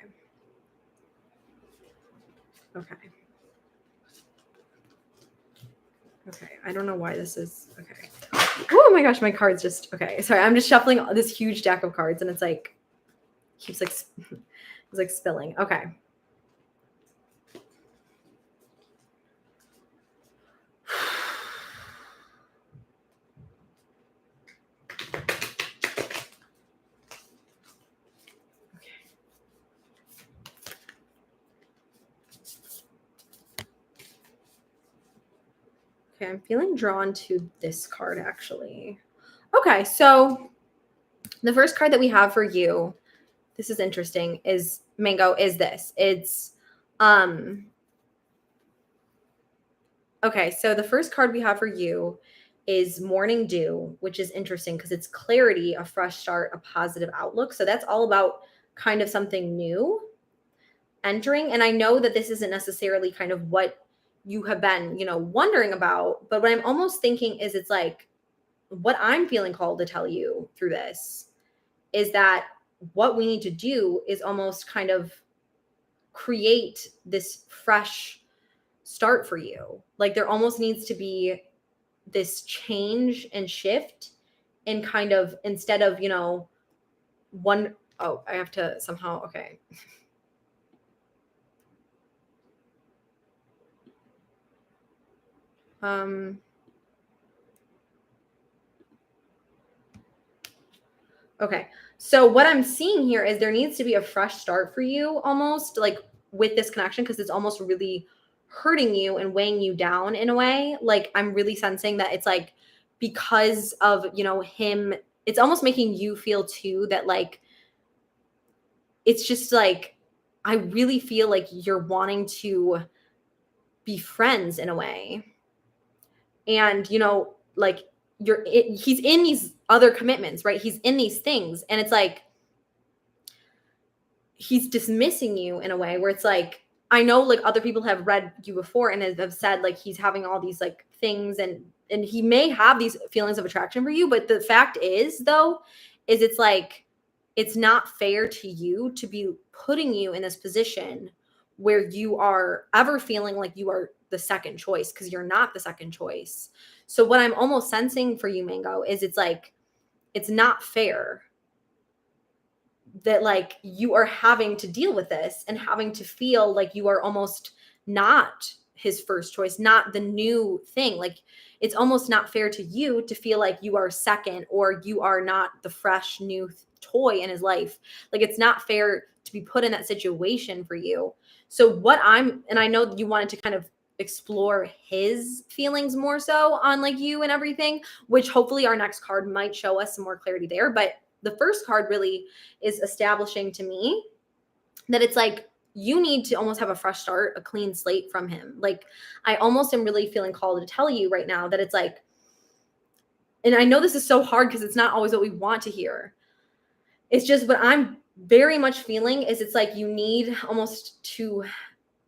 Okay. Okay. I don't know why this is. Okay. Oh my gosh, my cards just. Okay. Sorry. I'm just shuffling this huge deck of cards and it's like, keeps like, it's like spilling. Okay. Okay, I'm feeling drawn to this card actually. Okay, so the first card that we have for you, this is interesting, is Mango, is this. It's okay, so the first card we have for you is Morning Dew, which is interesting because it's clarity, a fresh start, a positive outlook. So that's all about kind of something new entering. And I know that this isn't necessarily kind of what you have been, wondering about, but what I'm almost thinking is it's like what I'm feeling called to tell you through this is that what we need to do is almost kind of create this fresh start for you. Like there almost needs to be this change and shift and kind of instead of, one oh, I have to somehow okay. Um Okay. So what I'm seeing here is there needs to be a fresh start for you almost like with this connection because it's almost really hurting you and weighing you down in a way. Like I'm really sensing that it's like because of, him, it's almost making you feel too that like it's just like I really feel like you're wanting to be friends in a way. And like he's in these other commitments, right? He's in these things and it's like he's dismissing you in a way where it's like I know like other people have read you before and have said like he's having all these like things and he may have these feelings of attraction for you, but the fact is though is it's like it's not fair to you to be putting you in this position where you are ever feeling like you are the second choice because you're not the second choice. So what I'm almost sensing for you, Mango, is it's like it's not fair that like you are having to deal with this and having to feel like you are almost not his first choice, not the new thing. Like it's almost not fair to you to feel like you are second or you are not the fresh new toy in his life. Like it's not fair to be put in that situation for you. So and I know you wanted to kind of explore his feelings more so on like you and everything, which hopefully our next card might show us some more clarity there. But the first card really is establishing to me that it's like you need to almost have a fresh start, a clean slate from him. Like I almost am really feeling called to tell you right now that it's like, and I know this is so hard because it's not always what we want to hear. It's just what I'm very much feeling is it's like you need almost to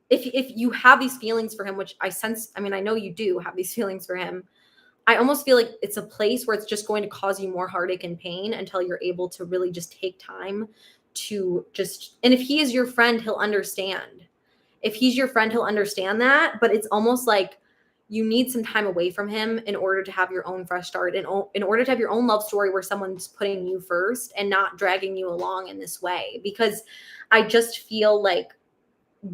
if you have these feelings for him, which I sense, I mean, I know you do have these feelings for him. I almost feel like it's a place where it's just going to cause you more heartache and pain until you're able to really just take time to just, and if he is your friend, he'll understand. If he's your friend, he'll understand that. But it's almost like you need some time away from him in order to have your own fresh start and in order to have your own love story where someone's putting you first and not dragging you along in this way. Because I just feel like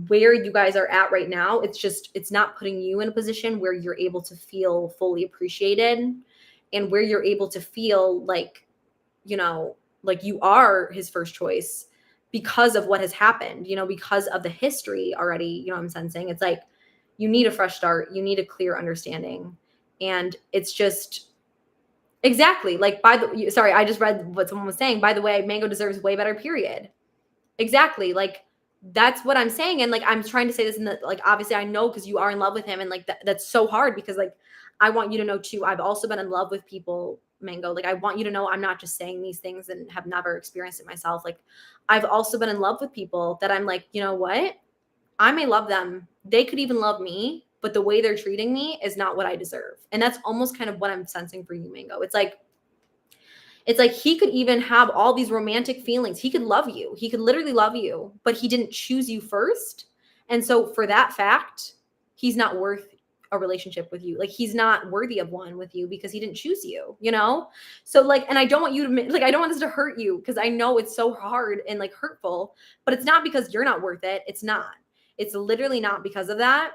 where you guys are at right now, it's not putting you in a position where you're able to feel fully appreciated and where you're able to feel like, like you are his first choice because of what has happened, because of the history already, I'm sensing it's like you need a fresh start, you need a clear understanding. And it's just exactly like sorry, I just read what someone was saying. By the way, Mango deserves way better, period. Exactly. Like that's what I'm saying. And like I'm trying to say this in the like obviously I know because you are in love with him and like that's so hard because like I want you to know too, I've also been in love with people, Mango. Like I want you to know I'm not just saying these things and have never experienced it myself. Like I've also been in love with people that I'm like, you know what? I may love them. They could even love me. but the way they're treating me is not what I deserve. And that's almost kind of what I'm sensing for you, Mango. It's like he could even have all these romantic feelings. He could love you. He could literally love you, but he didn't choose you first. And so for that fact, he's not worth a relationship with you. Like he's not worthy of one with you because he didn't choose you, you know? So like, and I don't want you to like, I don't want this to hurt you because I know it's so hard and like hurtful, but it's not because you're not worth it. It's not. It's literally not because of that.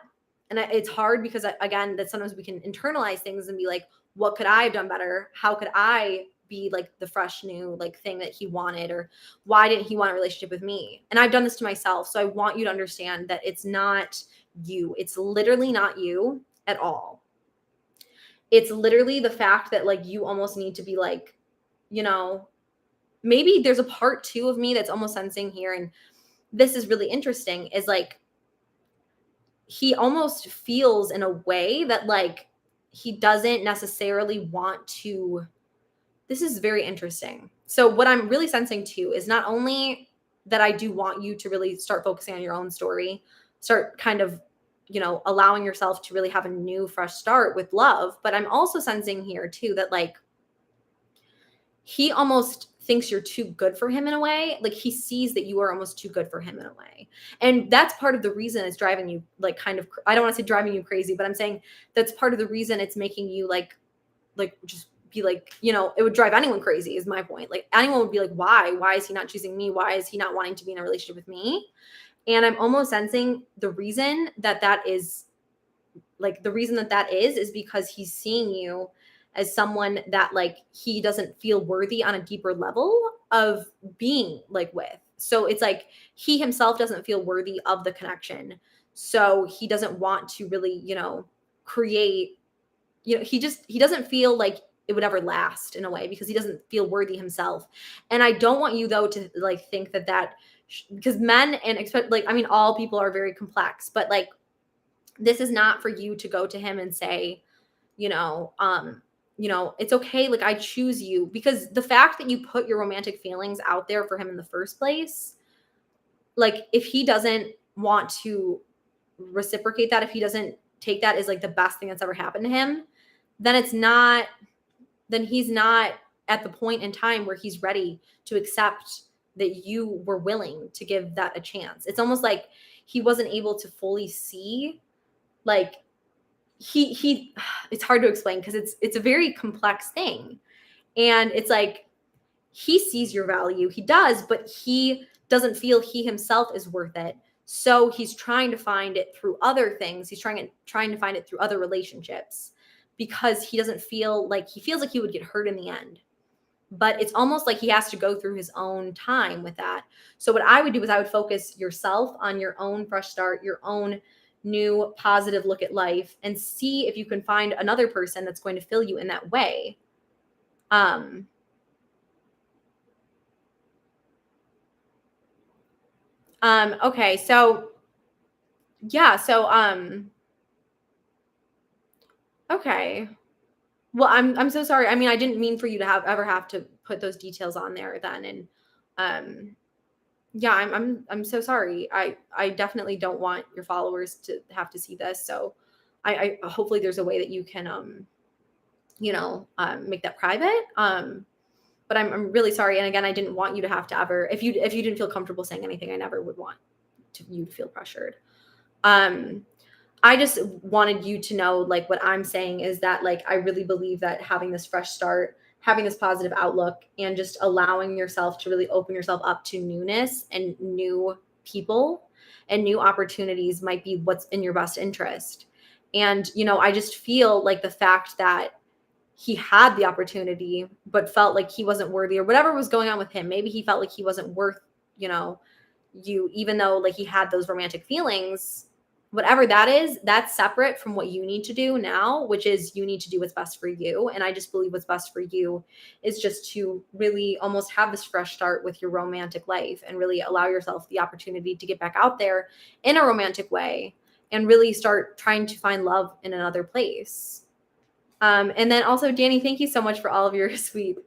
And it's hard because again, that sometimes we can internalize things and be like, what could I have done better? How could I be like the fresh new like thing that he wanted, or why didn't he want a relationship with me? And I've done this to myself. So I want you to understand that it's not you. It's literally not you at all. It's literally the fact that like you almost need to be like, you know, maybe there's a part two of me that's almost sensing here. And this is really interesting is like, he almost feels in a way that like he doesn't necessarily want to. This is very interesting. So what I'm really sensing too is not only that I do want you to really start focusing on your own story, start kind of, you know, allowing yourself to really have a new fresh start with love, but I'm also sensing here too that like he almost thinks you're too good for him in a way. Like he sees that you are almost too good for him in a way. And that's part of the reason it's driving you like kind of, I don't want to say driving you crazy, but I'm saying that's part of the reason it's making you like just be like, you know, it would drive anyone crazy is my point. Like anyone would be like, why is he not choosing me? Why is he not wanting to be in a relationship with me? And I'm almost sensing the reason that is like, the reason that is because he's seeing you as someone that like he doesn't feel worthy on a deeper level of being like with. So it's like he himself doesn't feel worthy of the connection. So he doesn't want to really, you know, create, you know, he doesn't feel like it would ever last in a way because he doesn't feel worthy himself. And I don't want you though to like think that because men and expect like, I mean, all people are very complex, but like, this is not for you to go to him and say, you know, it's okay. Like I choose you, because the fact that you put your romantic feelings out there for him in the first place, like if he doesn't want to reciprocate that, if he doesn't take that as like the best thing that's ever happened to him, then he's not at the point in time where he's ready to accept that you were willing to give that a chance. It's almost like he wasn't able to fully see, like he it's hard to explain because it's a very complex thing. And it's like he sees your value, he does, but he doesn't feel he himself is worth it. So he's trying to find it through other things. He's trying to find it through other relationships because he doesn't feel like, he feels like he would get hurt in the end. But it's almost like he has to go through his own time with that. So what I would do is I would focus yourself on your own fresh start, your own new positive look at life, and see if you can find another person that's going to fill you in that way. Okay, so yeah, so okay. Well, I'm so sorry. I mean, I didn't mean for you to ever have to put those details on there then. And yeah, I'm so sorry. I definitely don't want your followers to have to see this. So I hopefully there's a way that you can make that private. But I'm really sorry. And again, I didn't want you to have to ever, if you didn't feel comfortable saying anything, I never would want you to feel pressured. I just wanted you to know, like, what I'm saying is that, like, I really believe that having this fresh start, having this positive outlook, and just allowing yourself to really open yourself up to newness and new people and new opportunities might be what's in your best interest. And, I just feel like the fact that he had the opportunity, but felt like he wasn't worthy or whatever was going on with him. Maybe he felt like he wasn't worth, you, even though like he had those romantic feelings. Whatever that is, that's separate from what you need to do now, which is you need to do what's best for you. And I just believe what's best for you is just to really almost have this fresh start with your romantic life and really allow yourself the opportunity to get back out there in a romantic way and really start trying to find love in another place. And then also, Danny, thank you so much for all of your sweet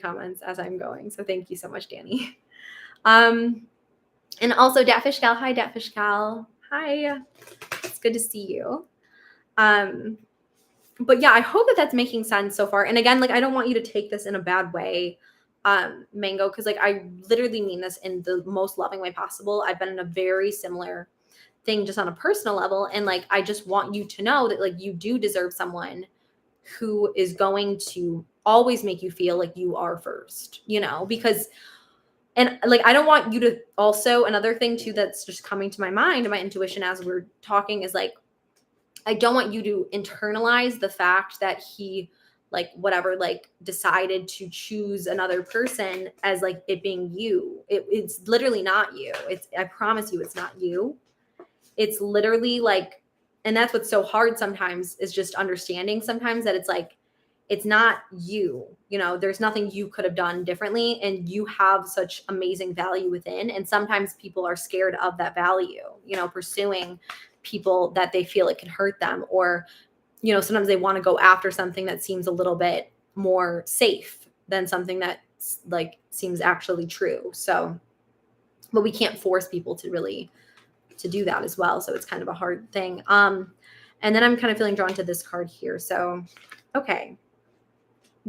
comments as I'm going. So thank you so much, Danny. And also Datfish Gal. Hi, Datfish Gal. Hi. It's good to see you. But yeah, I hope that that's making sense so far. And again, like, I don't want you to take this in a bad way, Mango, because like I literally mean this in the most loving way possible. I've been in a very similar thing just on a personal level. And like, I just want you to know that like you do deserve someone who is going to always make you feel like you are first, because and like I don't want you to also another thing too that's just coming to my mind and my intuition as we're talking is like I don't want you to internalize the fact that he like whatever like decided to choose another person as like it being you. It's literally not you. It's I promise you it's not you. It's literally like, and that's what's so hard sometimes is just understanding sometimes that it's like it's not you, there's nothing you could have done differently, and you have such amazing value within, and sometimes people are scared of that value, pursuing people that they feel it can hurt them, or sometimes they want to go after something that seems a little bit more safe than something that like seems actually true. So but we can't force people to do that as well. So it's kind of a hard thing. And then I'm kind of feeling drawn to this card here. So, okay.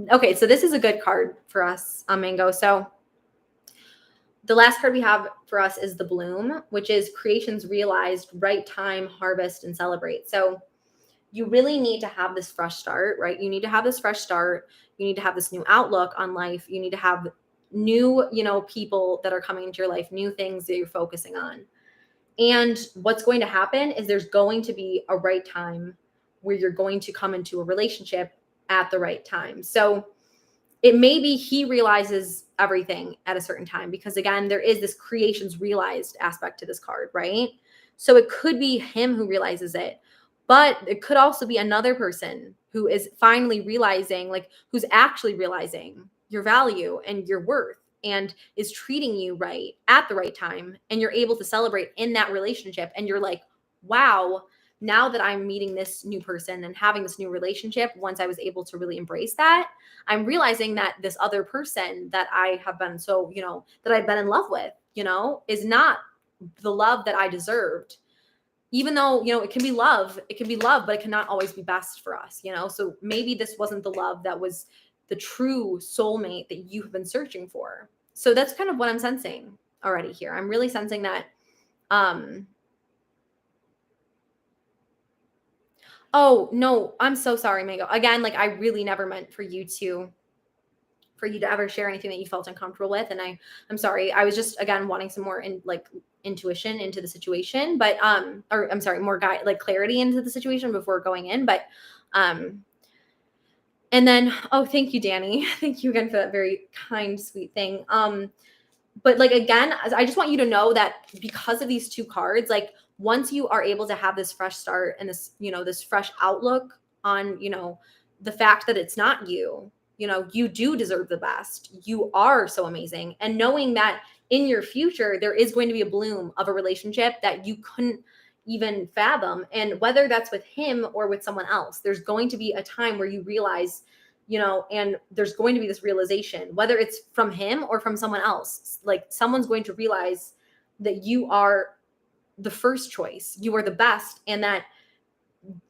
Okay. So this is a good card for us, Mango. So the last card we have for us is the bloom, which is creations realized, right time, harvest, and celebrate. So you really need to have this fresh start, right? You need to have this fresh start. You need to have this new outlook on life. You need to have new, people that are coming into your life, new things that you're focusing on. And what's going to happen is there's going to be a right time where you're going to come into a relationship at the right time. So it may be he realizes everything at a certain time because, again, there is this creations realized aspect to this card, right? So it could be him who realizes it, but it could also be another person who is finally realizing, like, who's actually realizing your value and your worth and is treating you right at the right time, and you're able to celebrate in that relationship, and you're like, wow, now that I'm meeting this new person and having this new relationship, once I was able to really embrace that, I'm realizing that this other person that I have been so, that I've been in love with, is not the love that I deserved. Even though, it can be love, but it cannot always be best for us, So maybe this wasn't the love that was the true soulmate that you have been searching for. So that's kind of what I'm sensing already here. I'm really sensing that. Oh, no, I'm so sorry, Mango. Again, like I really never meant for you to ever share anything that you felt uncomfortable with. And I'm sorry. I was just, again, wanting some more intuition into the situation, but, or I'm sorry, more clarity into the situation before going in. But, and then, oh, thank you, Danny. Thank you again for that very kind, sweet thing. But like, again, I just want you to know that because of these two cards, like once you are able to have this fresh start and this, this fresh outlook on, the fact that it's not you, you do deserve the best. You are so amazing. And knowing that in your future, there is going to be a bloom of a relationship that you couldn't even fathom. And whether that's with him or with someone else, there's going to be a time where you realize, and there's going to be this realization, whether it's from him or from someone else, like someone's going to realize that you are the first choice, you are the best, and that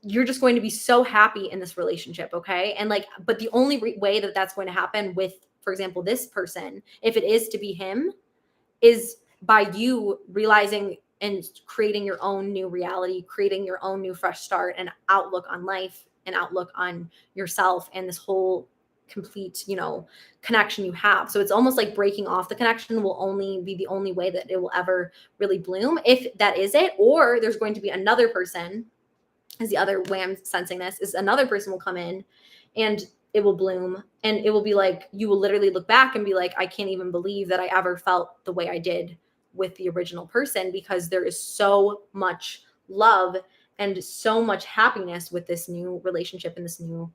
you're just going to be so happy in this relationship. Okay. And like, but the only way that that's going to happen with, for example, this person, if it is to be him, is by you realizing and creating your own new reality, creating your own new fresh start and outlook on life and outlook on yourself and this whole complete, connection you have. So it's almost like breaking off the connection will only be the only way that it will ever really bloom, if that is it. Or there's going to be another person, is the other way I'm sensing this, is another person will come in and it will bloom, and it will be like, you will literally look back and be like, I can't even believe that I ever felt the way I did with the original person, because there is so much love and so much happiness with this new relationship and this new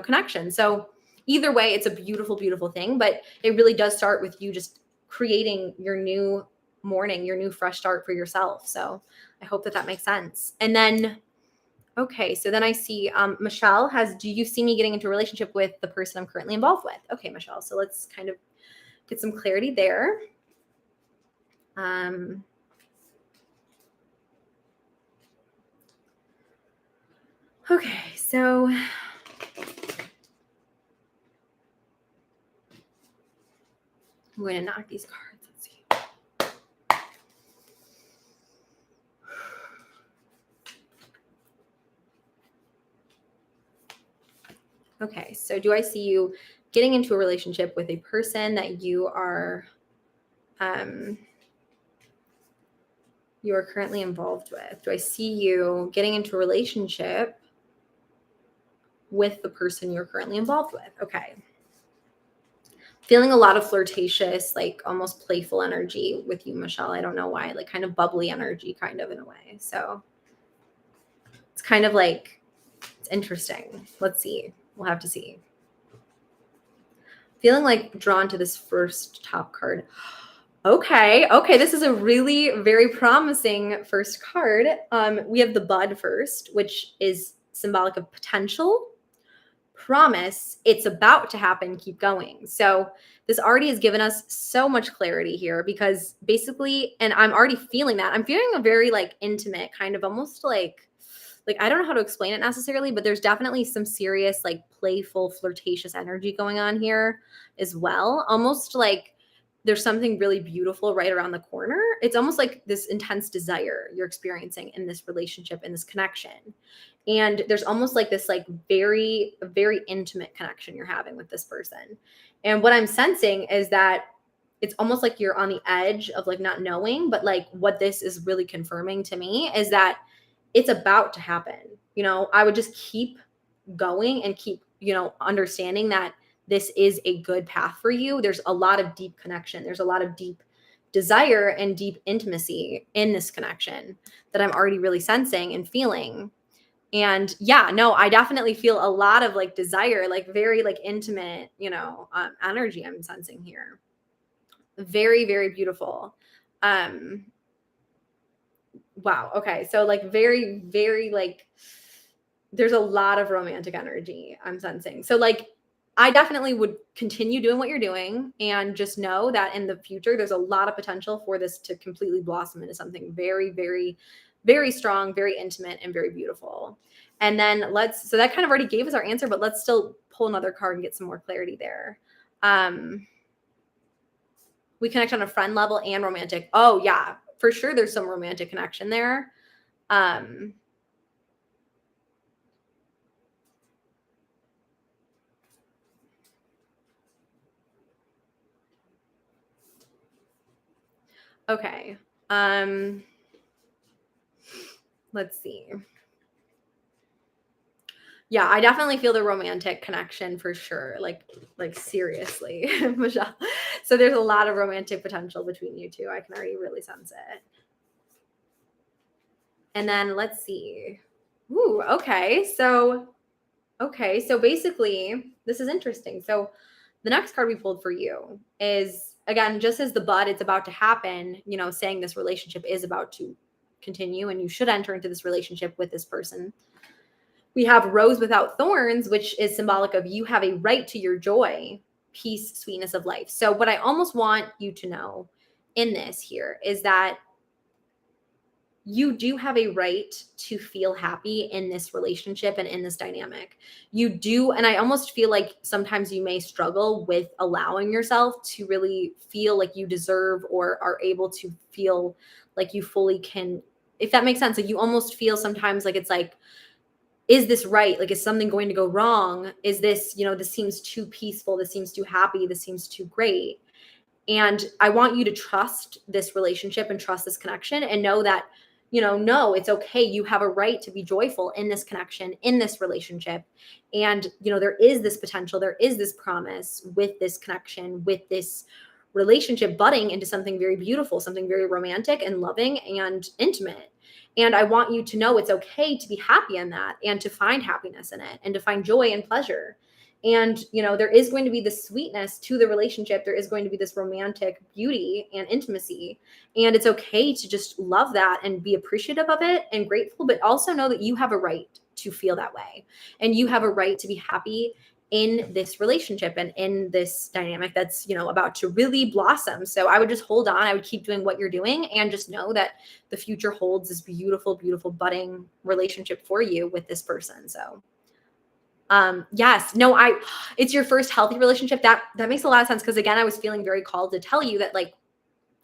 connection. So either way, it's a beautiful, beautiful thing, but it really does start with you just creating your new morning, your new fresh start for yourself. So I hope that makes sense. And then, okay, so then I see Michelle has, do you see me getting into a relationship with the person I'm currently involved with? Okay, Michelle, so let's kind of get some clarity there. Okay, so I'm going to knock these cards. Let's see. Okay, so do I see you getting into a relationship with a person that you are currently involved with? Do I see you getting into a relationship with the person you're currently involved with? Okay. Feeling a lot of flirtatious, like almost playful energy with you, Michelle. I don't know why, like kind of bubbly energy, kind of in a way. So it's kind of like, it's interesting. Let's see. We'll have to see. Feeling like drawn to this first top card. Okay. This is a really very promising first card. We have the bud first, which is symbolic of potential, promise, it's about to happen, keep going. So this already has given us so much clarity here because basically, and I'm already feeling that. I'm feeling a very like intimate kind of almost like I don't know how to explain it necessarily, but there's definitely some serious like playful flirtatious energy going on here as well. Almost like there's something really beautiful right around the corner. It's almost like this intense desire you're experiencing in this relationship, in this connection. And there's almost like this like very intimate connection you're having with this person. And what I'm sensing is that it's almost like you're on the edge of like not knowing, but like what this is really confirming to me is that it's about to happen. You know, I would just keep going and keep, you know, understanding that this is a good path for you. There's a lot of deep connection. There's a lot of deep desire and deep intimacy in this connection that I'm already really sensing and feeling. And yeah, no, I definitely feel a lot of like desire, like very like intimate, you know, energy I'm sensing here. Very beautiful. Um, wow. Okay. So like very like there's a lot of romantic energy I'm sensing. So like I definitely would continue doing what you're doing and just know that in the future there's a lot of potential for this to completely blossom into something very strong, very intimate and very beautiful. And then so that kind of already gave us our answer, but let's still pull another card and get some more clarity there. We connect on a friend level and romantic. Oh yeah, for sure there's some romantic connection there. Okay. Let's see. Yeah, I definitely feel the romantic connection for sure. Like seriously, Michelle. So there's a lot of romantic potential between you two. I can already really sense it. And then let's see. Ooh, okay. So basically, this is interesting. So the next card we pulled for you is again, just as the bud, it's about to happen, you know, saying this relationship is about to continue and you should enter into this relationship with this person. We have rose without thorns, which is symbolic of you have a right to your joy, peace, sweetness of life. So what I almost want you to know in this here is that you do have a right to feel happy in this relationship and in this dynamic. You do. And I almost feel like sometimes you may struggle with allowing yourself to really feel like you deserve or are able to feel like you fully can, if that makes sense. Like you almost feel sometimes like it's like, is this right? Like, is something going to go wrong? Is this, you know, this seems too peaceful. This seems too happy. This seems too great. And I want you to trust this relationship and trust this connection and know that, you know, no, it's okay. You have a right to be joyful in this connection, in this relationship. And, you know, there is this potential, there is this promise with this connection, with this relationship budding into something very beautiful, something very romantic and loving and intimate. And I want you to know it's okay to be happy in that and to find happiness in it and to find joy and pleasure. And, you know, there is going to be this sweetness to the relationship. There is going to be this romantic beauty and intimacy. And it's okay to just love that and be appreciative of it and grateful, but also know that you have a right to feel that way. And you have a right to be happy in this relationship and in this dynamic that's, about to really blossom. So I would just hold on. I would keep doing what you're doing and just know that the future holds this beautiful, beautiful budding relationship for you with this person. So yes, no, it's your first healthy relationship. That makes a lot of sense. Cause again, I was feeling very called to tell you that like,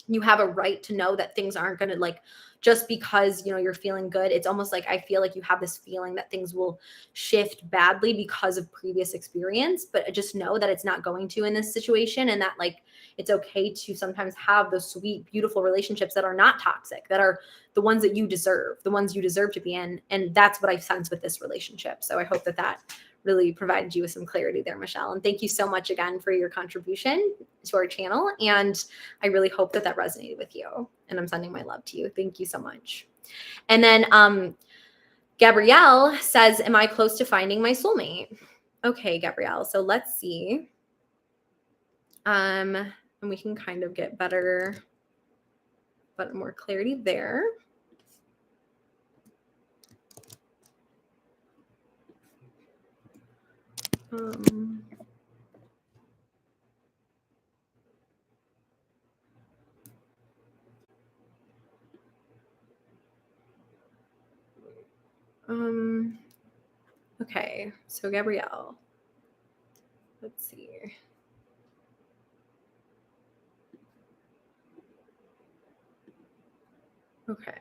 you have a right to know that things aren't going to like just because you're feeling good. It's almost like I feel like you have this feeling that things will shift badly because of previous experience, but just know that it's not going to in this situation, and that like it's okay to sometimes have those sweet beautiful relationships that are not toxic, that are the ones that you deserve, the ones you deserve to be in. And that's what I sense with this relationship. So I hope that really provided you with some clarity there, Michelle. And thank you so much again for your contribution to our channel. And I really hope that resonated with you. And I'm sending my love to you. Thank you so much. And then Gabrielle says, am I close to finding my soulmate? Okay, Gabrielle. So let's see. And we can kind of get better, but more clarity there. Okay, so Gabrielle, let's see. Okay.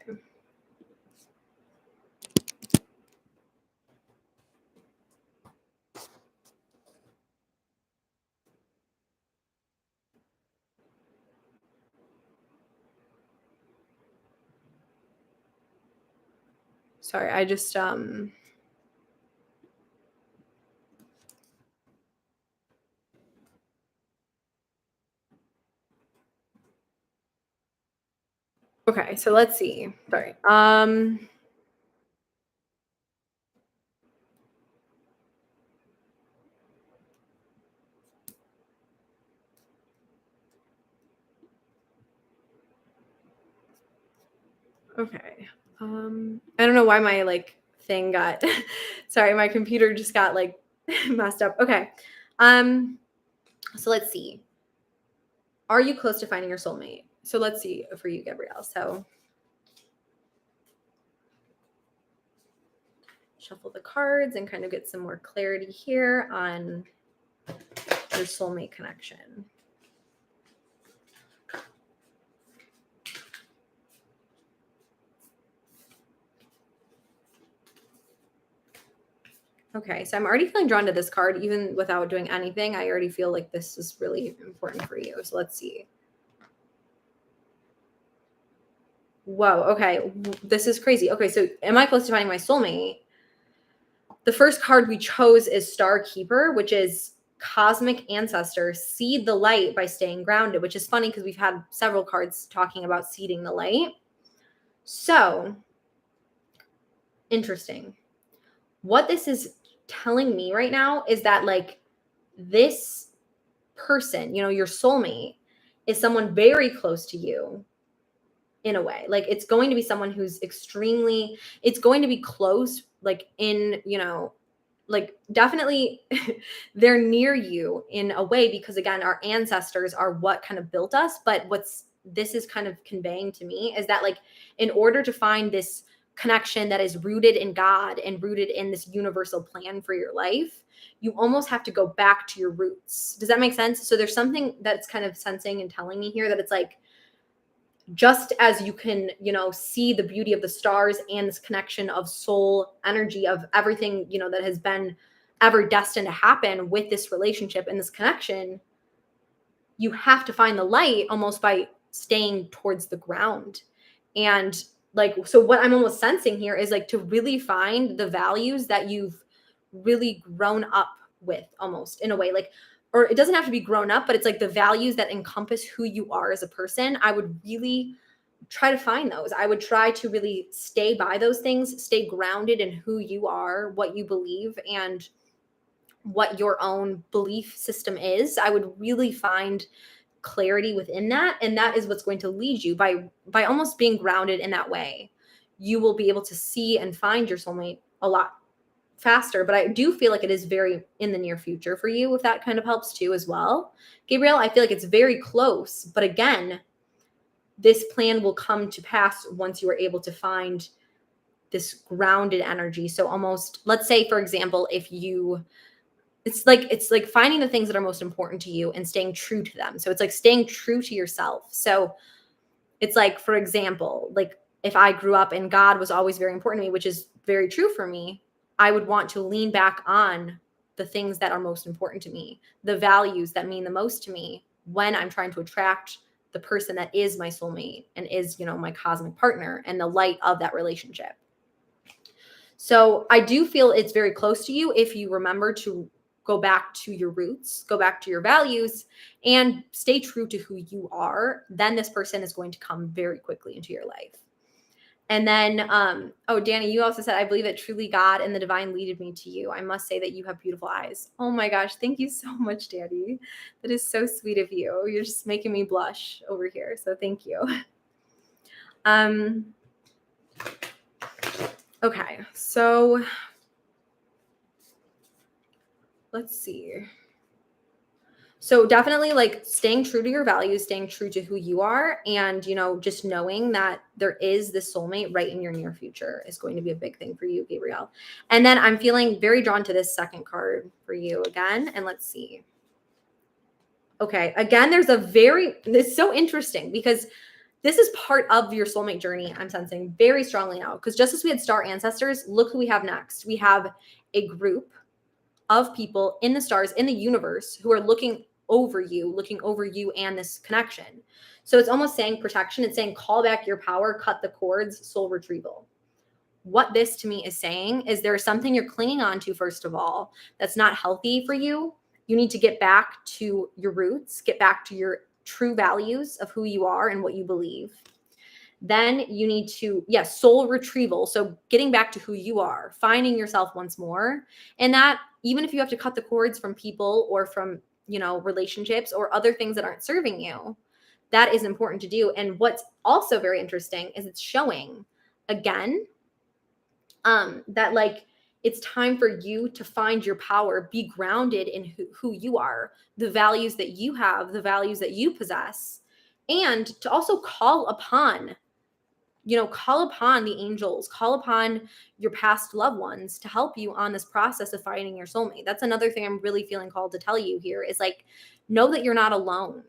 Sorry, I just okay, so let's see. Sorry. Okay. I don't know why my like thing got sorry, my computer just got like messed up. Okay. So let's see. Are you close to finding your soulmate? So let's see for you, Gabrielle. So shuffle the cards and kind of get some more clarity here on your soulmate connection. Okay, so I'm already feeling drawn to this card, even without doing anything. I already feel like this is really important for you. So let's see. Whoa, okay. This is crazy. Okay, so am I close to finding my soulmate? The first card we chose is Star Keeper, which is cosmic ancestor, seed the light by staying grounded, which is funny because we've had several cards talking about seeding the light. So interesting. What this is telling me right now is that like this person, your soulmate, is someone very close to you in a way. Like it's going to be someone who's it's going to be close, like in, like definitely they're near you in a way, because again, our ancestors are what kind of built us. But this is kind of conveying to me is that like, in order to find this connection that is rooted in God and rooted in this universal plan for your life, you almost have to go back to your roots. Does that make sense? So there's something that's kind of sensing and telling me here that it's like, just as you can, see the beauty of the stars and this connection of soul energy of everything, that has been ever destined to happen with this relationship and this connection, you have to find the light almost by staying towards the ground. And like, so what I'm almost sensing here is like to really find the values that you've really grown up with, almost in a way, like, or it doesn't have to be grown up, but it's like the values that encompass who you are as a person. I would really try to find those. I would try to really stay by those things, stay grounded in who you are, what you believe, and what your own belief system is. I would really find clarity within that, and that is what's going to lead you by almost being grounded in that way. You will be able to see and find your soulmate a lot faster, but I do feel like it is very in the near future for you, if that kind of helps too as well. Gabriel, I feel like it's very close, but again, this plan will come to pass once you are able to find this grounded energy. So almost, let's say, for example, if you, it's like finding the things that are most important to you and staying true to them. So it's like staying true to yourself. So it's like, for example, like if I grew up and God was always very important to me, which is very true for me, I would want to lean back on the things that are most important to me, the values that mean the most to me when I'm trying to attract the person that is my soulmate and is, my cosmic partner and the light of that relationship. So I do feel it's very close to you if you remember to go back to your roots, go back to your values, and stay true to who you are. Then this person is going to come very quickly into your life. And then, Danny, you also said, I believe that truly God and the divine leaded me to you. I must say that you have beautiful eyes. Oh my gosh. Thank you so much, Danny. That is so sweet of you. You're just making me blush over here. So thank you. Okay. So let's see. So definitely like staying true to your values, staying true to who you are, and, just knowing that there is this soulmate right in your near future is going to be a big thing for you, Gabrielle. And then I'm feeling very drawn to this second card for you again. And let's see. Okay. Again, it's so interesting because this is part of your soulmate journey. I'm sensing very strongly now, because just as we had star ancestors, look who we have next. We have a group of people in the stars, in the universe, who are looking over you and this connection. So it's almost saying protection. It's saying call back your power, cut the cords, soul retrieval. What this to me is saying is there's something you're clinging on to, first of all, that's not healthy for you. You need to get back to your roots, get back to your true values of who you are and what you believe. Then you need to, soul retrieval. So getting back to who you are, finding yourself once more. And that, even if you have to cut the cords from people or from, relationships or other things that aren't serving you, that is important to do. And what's also very interesting is it's showing again, that like, it's time for you to find your power, be grounded in who you are, the values that you have, the values that you possess, and to also call upon the angels, call upon your past loved ones to help you on this process of finding your soulmate. That's another thing I'm really feeling called to tell you here is like, know that you're not alone,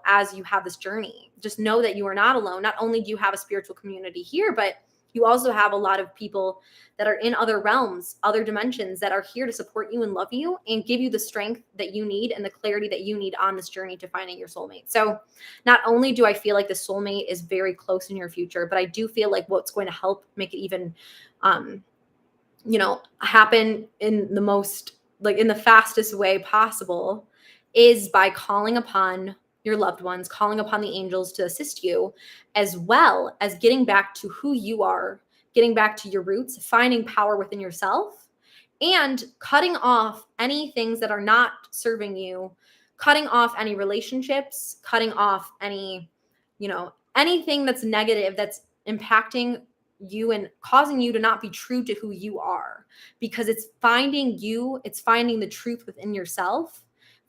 as you have this journey. Just know that you are not alone. Not only do you have a spiritual community here, but you also have a lot of people that are in other realms, other dimensions that are here to support you and love you and give you the strength that you need and the clarity that you need on this journey to finding your soulmate. So not only do I feel like the soulmate is very close in your future, but I do feel like what's going to help make it even, happen in the most, like in the fastest way possible is by calling upon your loved ones, calling upon the angels to assist you, as well as getting back to who you are, getting back to your roots, finding power within yourself, and cutting off any things that are not serving you, cutting off any relationships, cutting off any, anything that's negative, that's impacting you and causing you to not be true to who you are, because it's finding you, it's finding the truth within yourself,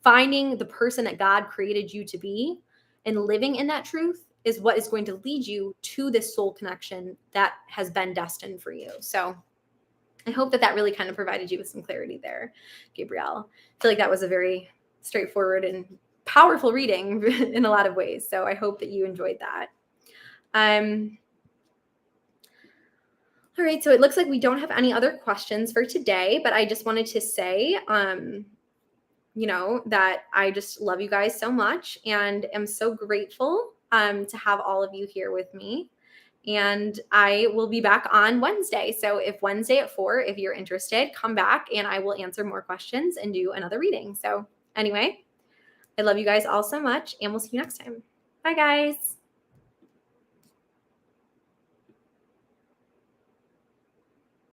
finding the person that God created you to be and living in that truth is what is going to lead you to this soul connection that has been destined for you. So I hope that really kind of provided you with some clarity there, Gabrielle. I feel like that was a very straightforward and powerful reading in a lot of ways. So I hope that you enjoyed that. All right. So it looks like we don't have any other questions for today, but I just wanted to say, that I just love you guys so much and am so grateful to have all of you here with me. And I will be back on Wednesday. So if Wednesday at 4, if you're interested, come back and I will answer more questions and do another reading. So anyway, I love you guys all so much and we'll see you next time. Bye guys.